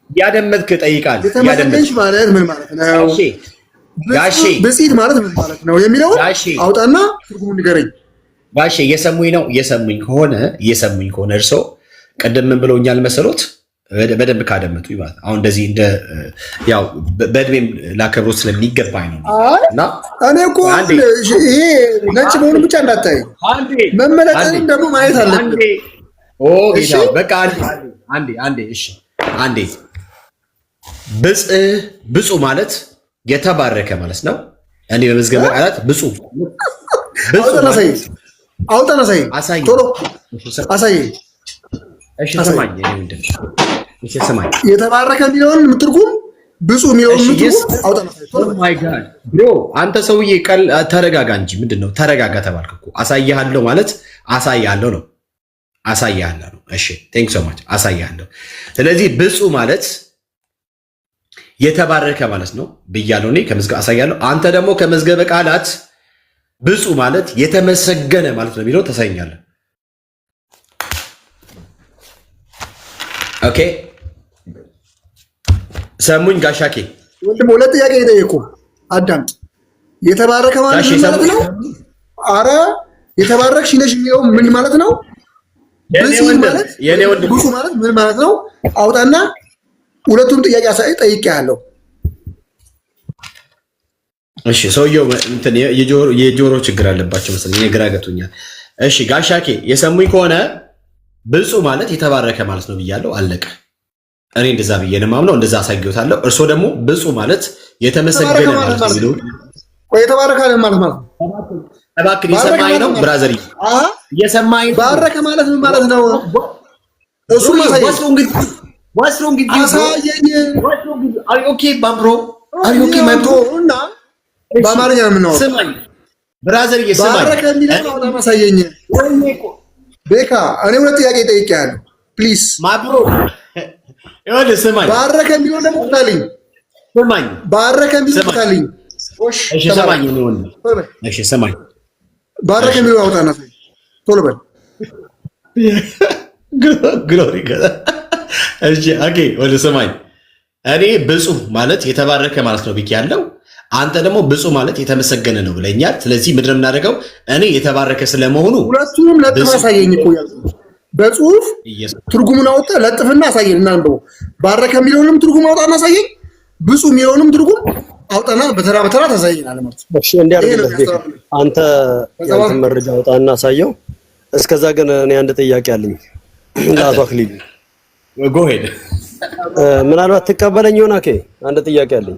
እያደመጥክ ጠይቃል። የተመሰገንሽ ማለት ምን ማለት ነው? ብጽዕት ማለት ምን ማለት ነው የሚለውን አውጣና ትርጉሙን ንገረኝ። ጋሼ እየሰሙኝ ነው? እየሰሙኝ ከሆነ እርሶ ቀደም ምን ብለውኛል መሰሎት? በደንብ ካደመጡ ማለት አሁን እንደዚህ እንደ ያው በእድሜም ላከብሮት ስለሚገባኝ ነው። እና እኔ እኮ ይሄ ነጭ መሆኑ ብቻ እንዳታይ መመለጥንም ደግሞ ማየት አለብን። በቃ አንዴ እሺ አንዴ ብፁዕ ማለት የተባረከ ማለት ነው። እኔ በመዝገበ ቃላት ብፁዕ አውጣና አሳይ ቶሎ አሳይ። እሺ ሰማኝ። እሺ ሰማኝ። የተባረከ የሚለውን ትርጉም ብፁዕ የሚለውን ትርጉም አውጣና አሳይ ቶሎ። ማይ ጋድ ብሮ አንተ ሰውዬ ተረጋጋ እንጂ ምንድነው? ተረጋጋ ተባልክ እኮ። አሳይሃለሁ ማለት አሳይሃለሁ ነው። አሳይሃለሁ ነው። እሺ ቴንክ ሶ ማች አሳይሃለሁ። ስለዚህ ብፁዕ ማለት የተባረከ ማለት ነው ብያለሁ። እኔ ከመዝገበ አሳይሃለሁ። አንተ ደግሞ ከመዝገበ ቃላት ብፁዕ ማለት የተመሰገነ ማለት ነው የሚለው ታሳይኛለህ። ኦኬ ሰሙኝ ጋሻኬ ወንድም፣ ሁለት ጥያቄ የጠየቁ አዳምጥ። የተባረከ ማለት ምን ማለት ነው? አረ የተባረክሽ ነሽ የሚለው ምን ማለት ነው? ብፁዕ ማለት ምን ማለት ነው? አውጣና ሁለቱም ጥያቄ ጠይቄያለሁ። እሺ ሰውየው እንትን የጆሮ ችግር አለባቸው መሰለኝ፣ ግራ ገብቶኛል። እሺ ጋሻኬ የሰሙኝ ከሆነ ብፁዕ ማለት የተባረከ ማለት ነው ብያለሁ። አለቀ። እኔ እንደዛ ብዬ ነው የማምነው፣ እንደዛ አሳግዮታለሁ። እርሶ ደግሞ ብፁዕ ማለት የተመሰገነ ማለት ነው። የተባረከ ማለት ነው። እባክህ የሰማኝ ነው ብራዘር፣ የሰማኝ ባረከ ማለት ምን ማለት ነው? እሱ ማሳየኝ ኦኬ ባምሮ ኦኬ ማይብሮ እና በአማርኛ ነው የምናወራው። ስማኝ ብራዘር፣ የሰማኝ ባረከ የሚለው ነው ማሳየኝ። ቤካ እኔ ሁለት ጥያቄ ጠይቄያለሁ። ፕሊዝ ማብሮ ይኸውልህ ስማኝ። ባረከ የሚለው ደግሞ ታልኝ ስማኝ። ባረከ የሚለው ታልኝ። እሺ ስማኝ ነው። እሺ ስማኝ። ባረከ የሚለው አውጣና ቶሎ በል። ግሎሪ ገዳ። እሺ ኦኬ ወደ ስማኝ። እኔ ብፁዕ ማለት የተባረከ ማለት ነው ብያለሁ። አንተ ደግሞ ብፁዕ ማለት የተመሰገነ ነው ብለኛል። ስለዚህ ምንድን ነው የምናደርገው? እኔ የተባረከ ስለመሆኑ ሁለቱንም ለጥፍ አሳየኝ እኮ በጽሁፍ ትርጉሙን አውጣ ለጥፍና አሳየኝ። እናንበው። ባረከ የሚለውንም ትርጉም አውጣና አሳየኝ። ብፁዕ የሚለውንም ትርጉም አውጣና በተራ በተራ ታሳየኝ አለ ማለት ነው። እሺ እንዲያርግልህ አንተ ያንተ መረጃ አውጣና አሳየው። እስከዛ ግን እኔ አንድ ጥያቄ አለኝ ለአቶ አክሊሉ። ጎ ሄድ። ምናልባት ትቀበለኝ ይሆን? አንድ ጥያቄ አለኝ።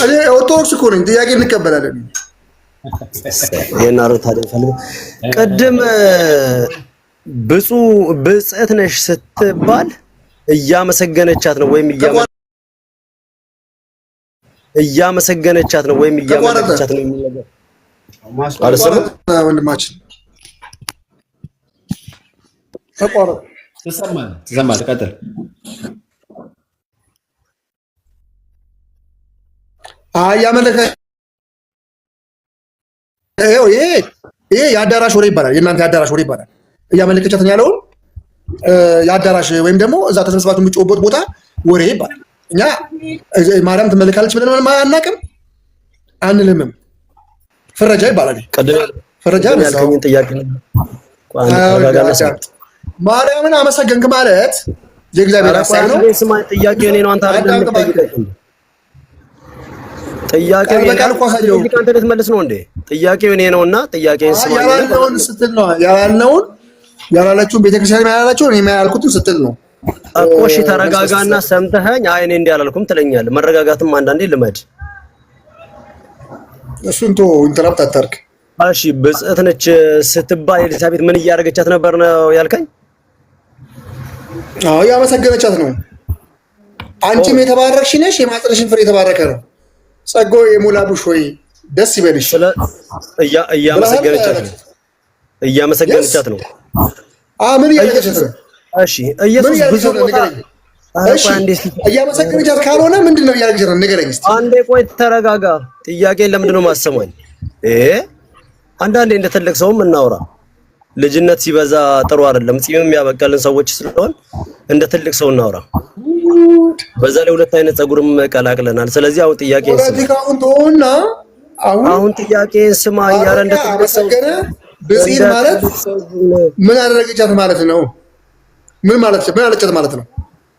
እኔ ኦርቶዶክስ እኮ ነኝ። ጥያቄ እንቀበላለን። የናሩ ታዲያ ፈልገው ቅድም ብጽዕት ነሽ ስትባል እያመሰገነቻት ነው ወይም እያመሰገነቻት ነው ወይም እያመለከቻት ነው የሚል ነገር አልሰማም። ወንድማችን ተቋረጠ። ትሰማለህ? ቀጥል። ያመለከ ይሄ የአዳራሽ ወሬ ይባላል። የእናንተ የአዳራሽ ወሬ ይባላል። እያመለከቻት ያለውን የአዳራሽ ወይም ደግሞ እዛ ተሰብስባችሁ የምትጮህበት ቦታ ወሬ ይባላል። እኛ ማርያም ትመለካለች ብለን አናውቅም፣ አንልምም። ፍረጃ ይባላል። ፍረጃ ያልከኝን ጥያቄ ማርያምን አመሰገንክ ማለት የእግዚአብሔር ሐሳብ ነው። ጥያቄው እኔ ነው፣ አንተ አይደለም። ጥያቄው አንተ ልትመልስ ነው እንዴ? ጥያቄው እኔ ነውና ጥያቄን ስማ። ያላለውን ስትል ነው ያላለውን ያላለችውን ቤተክርስቲያን ያላለችውን እኔ ያልኩትን ስትል ነው እኮ። እሺ ተረጋጋና ሰምተኸኝ አይ እኔ እንዲህ አላልኩም ትለኛለህ። መረጋጋትም አንዳንዴ ልመድ። እሱን ቶ ኢንተራፕት አታርክ። እሺ ብጽዕት ነች ስትባል ኤልሳቤጥ ምን እያደረገቻት ነበር ነው ያልከኝ? አዎ ያመሰገነቻት ነው። አንቺም የተባረክሽ ነሽ፣ የማኅፀንሽን ፍሬ የተባረከ ነው። ጸጋው የሞላብሽ ሆይ ደስ ይበልሽ። እያመሰገነቻት ነው። ምን እያደረገቻት ነው? እሺ ኢየሱስ ብዙ ቦታ እያመሰገነቻት ካልሆነ ምንድን ነው እያደረገቻት ነው? ንገረኝ እስኪ። አንዴ ቆይ ተረጋጋ። ጥያቄን ለምንድን ነው የማሰማኝ? አንዳንዴ እንደ ትልቅ ሰውም እናውራ። ልጅነት ሲበዛ ጥሩ አይደለም። ጺምም ያበቀልን ሰዎች ስለሆን እንደ ትልቅ ሰው እናውራ። በዛ ላይ ሁለት አይነት ጸጉርም ቀላቅለናል። ስለዚህ አሁን ጥያቄን ስማ። አሁን ጥያቄን ስማ። እያለ እንደ ትልቅ ሰው ብጽዕት ማለት ምን አደረገቻት ማለት ነው? ምን አለቻት ማለት ነው?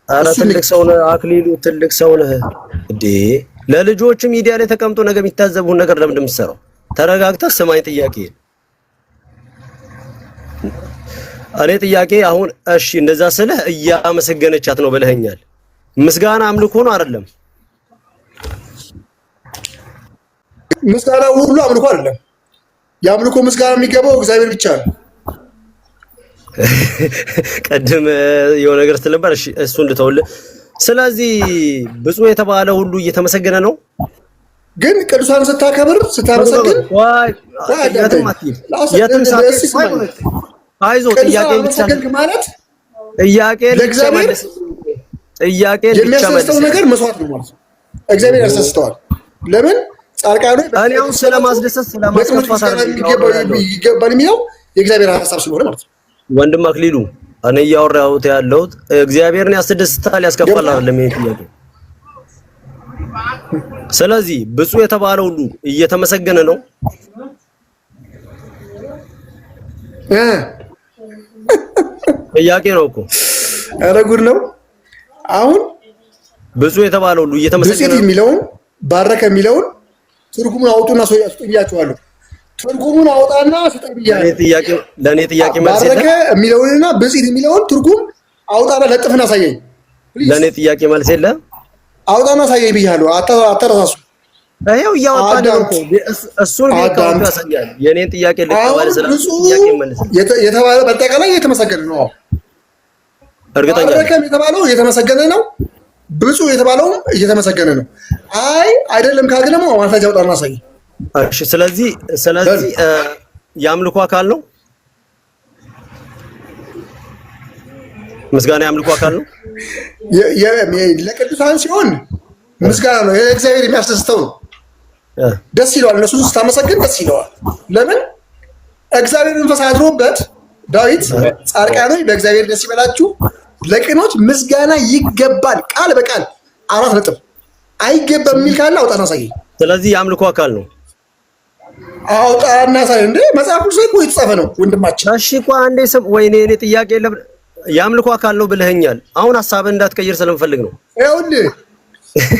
ኧረ ትልቅ ሰው ነህ አክሊሉ፣ ትልቅ ሰው ነህ እንዴ። ለልጆቹ ሚዲያ ላይ ተቀምጦ ነገር የሚታዘቡን ነገር ለምንድን ነው የምትሰራው? ተረጋግተህ ስማኝ ጥያቄ። እኔ ጥያቄ አሁን እሺ እንደዛ ስልህ እያመሰገነቻት ነው ብለኸኛል። ምስጋና አምልኮ ነው አይደለም? ምስጋና ሁሉ አምልኮ አይደለም። የአምልኮ ምስጋና የሚገባው እግዚአብሔር ብቻ ነው። ቀድም የሆነ ነገር ስትል ነበር። እሺ እሱን ልተውልህ። ስለዚህ ብፁዕ የተባለ ሁሉ እየተመሰገነ ነው። ግን ቅዱሳን ስታከብር ስታመሰግን አይዞህ ጥያቄ ማለት የሚያስደስተው ነገር መስዋዕት ነው ማለት ነው። እግዚአብሔር ያስደስተዋል። ለምን ጻድቃኑ እኔ አሁን ስለማስደሰት ስለማስከፋት ይገባል የሚለው የእግዚአብሔር ሐሳብ ስለሆነ ማለት ነው። ወንድም አክሊሉ እኔ እያወራሁት ያለሁት እግዚአብሔርን ያስደስታል ያስከፋል አይደለም ይሄ ጥያቄ። ስለዚህ ብፁዕ የተባለ ሁሉ እየተመሰገነ ነው። ጥያቄ ነው እኮ። ኧረ ጉድ ነው። አሁን ብፁዕ የተባለ ሁሉ እየተመሰገነ ነው የሚለውን ባረከ የሚለውን ትርጉሙን አውጡና ሰው ያስጠይያቸዋለሁ። ትርጉሙን አውጣና ስጠኝ ብያለሁ። ለእኔ ጥያቄ መልስ የለም። ባረከ የሚለውንና ብጽዕት የሚለውን ትርጉም አውጣና ለጥፍና አሳየኝ። ለእኔ ጥያቄ መልስ የለም። አውጣና አሳየኝ ብያለሁ። አተረሳሱ። ይኸው እያወጣ እሱን ቢካውንት ያሳያል። የኔን ጥያቄ ልቀበል ጥያቄ መልስ የተባለ በአጠቃላይ እየተመሰገነ ነው። እርግጠኛ ባረከም የተባለው እየተመሰገነ ነው። ብፁዕ የተባለውም እየተመሰገነ ነው። አይ አይደለም ካልክ ደግሞ ማስረጃ አውጣና አሳየኝ። እሺ ስለዚህ የአምልኮ አካል ነው። ምስጋና የአምልኮ አካል ነው። ለቅዱሳን ሲሆን ምስጋና ነው። እግዚአብሔር የሚያስደስተው ነው። ደስ ይለዋል። እነሱ ስታመሰግን ደስ ይለዋል። ለምን? እግዚአብሔር መንፈስ አድሮበት ዳዊት ጻድቃኖች በእግዚአብሔር ደስ ይበላችሁ፣ ለቅኖች ምስጋና ይገባል። ቃል በቃል 4 ነጥብ። አይገባም የሚል ካለ አውጣና አሳየኝ። ስለዚህ የአምልኮ አካል ነው። አውጣና አሳየኝ። እንደ መጽሐፍ ቅዱስ ላይ የተጻፈ ነው ወንድማችን። እሺ ቆይ አንዴ ስም። ወይኔ እኔ ጥያቄ የለም። የአምልኮ አካል ነው ብለኸኛል። አሁን ሐሳብህን እንዳትቀይር ስለምፈልግ ነው። ይኸውልህ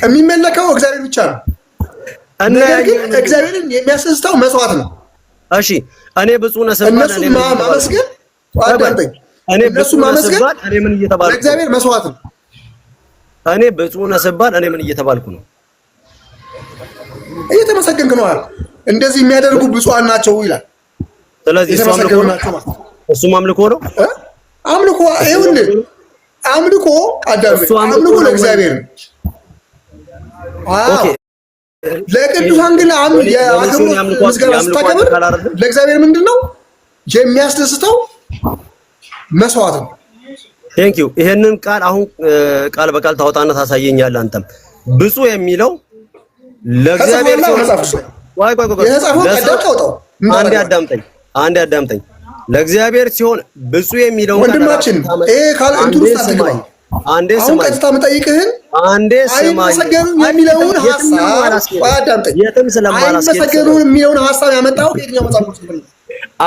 የሚመለከው እግዚአብሔር ብቻ ነው። ነገር ግን እግዚአብሔርን የሚያስደስተው መስዋዕት ነው። እሺ እኔ ብፁዕ ነህ ስባል እነሱ ማመስገን እኔ ብፁዕ ነህ ስባል እኔ ምን እየተባልኩ? እግዚአብሔር መስዋዕት ነው። እኔ ብፁዕ ነህ ስባል እኔ ምን እየተባልኩ ነው? እየተመሰገንክ ነው አይደል? እንደዚህ የሚያደርጉ ብፁዓን ናቸው ይላል። ስለዚህ እሱ አምልኮ ነው። አምልኮ ይኸውልህ፣ አምልኮ አምልኮ ለእግዚአብሔር ነው። ለቅዱሳን ግን ምስጋና ስታከብር ለእግዚአብሔር ምንድን ነው የሚያስደስተው? መስዋዕት ነው። ቴንክ ዩ። ይሄንን ቃል አሁን ቃል በቃል ታወጣና ታሳየኛለህ። አንተም ብፁዕ የሚለው ለእግዚአብሔር አንዴ አዳምጠኝ። ለእግዚአብሔር ሲሆን ብፁዕ የሚለው ወንድማችን ይሄ ካል እንትን ውስጥ አትግባ። አንዴ ስማኝ፣ ቀጥታ የምጠይቅህን አንዴ ስማኝ። አይመሰገኑም የሚለውን ሐሳብ አዳምጠኝ። አይመሰገኑም የሚለውን ሐሳብ ያመጣው ከየትኛው መጽሐፍ ውስጥ ነው?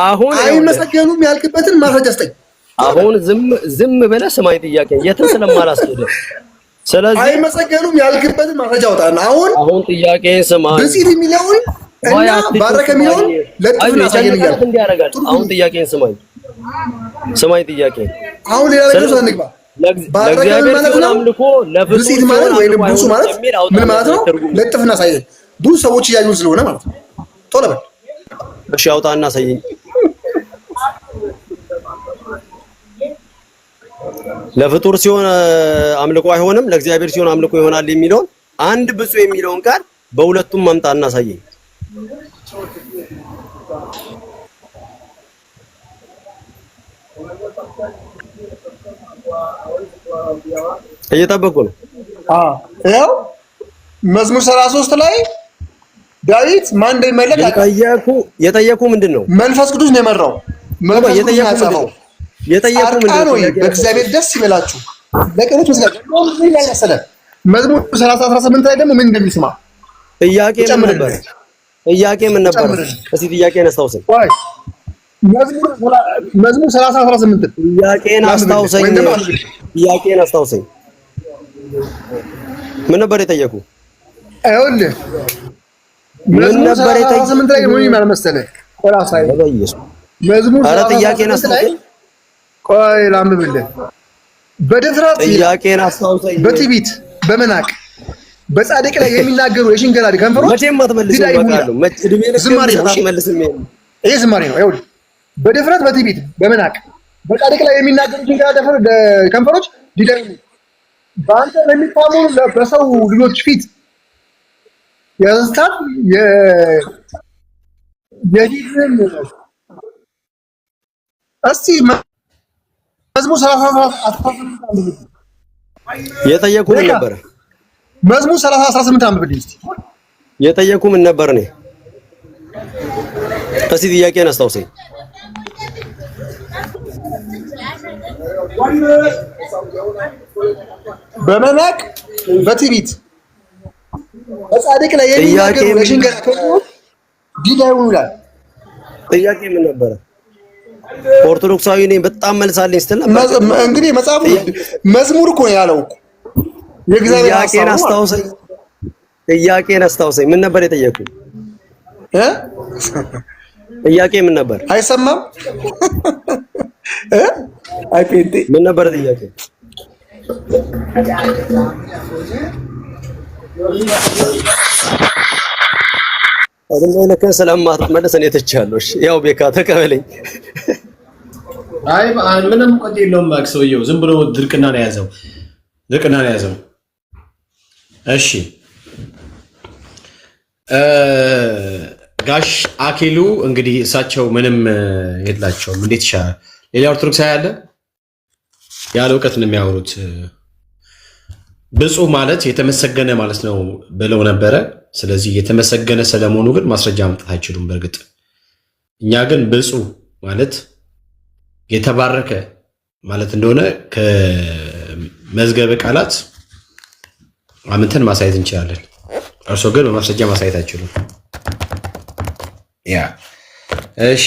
አሁን አይመሰገኑም ያልክበትን ማስረጃ ስጠኝ። አሁን ዝም ብለህ ስማኝ ጥያቄ የትም ስለማላስኬድ። ስለዚህ አይመሰገኑም ያልክበትን ማስረጃ አውጣና አሁን ጥያቄን ስማኝ። ብፅዕት የሚለውን እና ባረከ የሚለውን ለጥፍና ሳይልኛል። አሁን ጥያቄን ስማኝ ጥያቄ አሁን ሌላ ነገር ሳንግባ ለእግዚአብሔር ሲሆን አምልኮ ብፅዕት ማለት ወይ ብፁዕ ማለት ምን ማለት ነው? ለጥፍና ሳይል ብዙ ሰዎች እያዩን ስለሆነ ማለት ነው። ቶሎ በል እሺ፣ አውጣና ሳይኝ። ለፍጡር ሲሆን አምልኮ አይሆንም፣ ለእግዚአብሔር ሲሆን አምልኮ ይሆናል የሚለውን አንድ ብፁዕ የሚለውን ቃል በሁለቱም ማምጣና ሳይኝ። እየጠበቁ ነው። ያው መዝሙር 33 ላይ ዳዊት ማን እንደሚመለክ የጠየቁ ምንድን ነው? መንፈስ ቅዱስ ነው የመራው። የጠየቁ ምንድን ነው? በእግዚአብሔር ደስ ይበላችሁ ለቀኖች መስጋና ምን ላይ መሰለህ? መዝሙር 30:18 ላይ ደግሞ ምን እንደሚስማ ጥያቄ ምን ነበር? እስቲ ጥያቄን አስታውሰኝ። መዝሙር 30:18 ጥያቄን አስታውሰኝ። ምን ነበር የጠየቁ? አይወልህ ምን ነበር የጠየቁ? 30:18 ላይ ምን ይላል መሰለህ? መዝሙር 30:18 ቆይ ላምብልህ። በድፍረት ጥያቄን አስታውሰኝ። በትዕቢት በመናቅ በጻድቅ ላይ የሚናገሩ የሽንገላ ከንፈሮች መቼም አትመልስም። ይሄ ዝማሬ ነው። ይኸውልህ በድፍረት በትዕቢት በመናቅ በጻድቅ ላይ የሚናገሩ የሽንገላ ከንፈሮች ዲዳ ይሁኑ። በአንተ ለሚታመኑ በሰው ልጆች ፊት የስታት የዲዝም እስቲ መዝሙር 30:18 የጠየቁ ምን ነበር? መዝሙር 30:18 አንብብልኝ እስቲ። የጠየቁ ምን ነበር? እኔ እስቲ ጥያቄን አስታውሰኝ። በመናቅ በትዕቢት በጻድቅ ላይ የሚናገሩ የሽንገላ ከንፈሮች ዲዳ ይሁኑ ይላል። ጥያቄ ምን ነበር? ኦርቶዶክሳዊ ነኝ በጣም መልሳለኝ ስትል ነበር። እንግዲህ መጽሐፉ መዝሙር እኮ ነው ያለው እኮ የእግዚአብሔር ጥያቄን አስታውሰኝ። ምን ነበር የጠየቁ? ጥያቄ ምን ነበር? አይሰማም? አይ ፔንቴ ምን ነበር ጥያቄ? አይደለም ለከ ስለማትመለስ እኔ ተቻለሁ። እሺ ያው ቤካ ተቀበለኝ። አይ ምንም ቆጥ የለውም። ሰውየው ዝም ብሎ ድርቅና ነው ያዘው። እሺ ጋሽ አኪሉ እንግዲህ እሳቸው ምንም የላቸውም። እንዴት ይሻላል? ሌላ ኦርቶዶክስ ያለ እውቀት ነው የሚያወሩት። ብፁዕ ማለት የተመሰገነ ማለት ነው ብለው ነበረ። ስለዚህ የተመሰገነ ስለመሆኑ ግን ማስረጃ ማምጣት አይችሉም። በእርግጥ እኛ ግን ብፁዕ ማለት የተባረከ ማለት እንደሆነ ከመዝገበ ቃላት አምንተን ማሳየት እንችላለን። እርሶ ግን በማስረጃ ማሳየት አይችሉም። ያ እሺ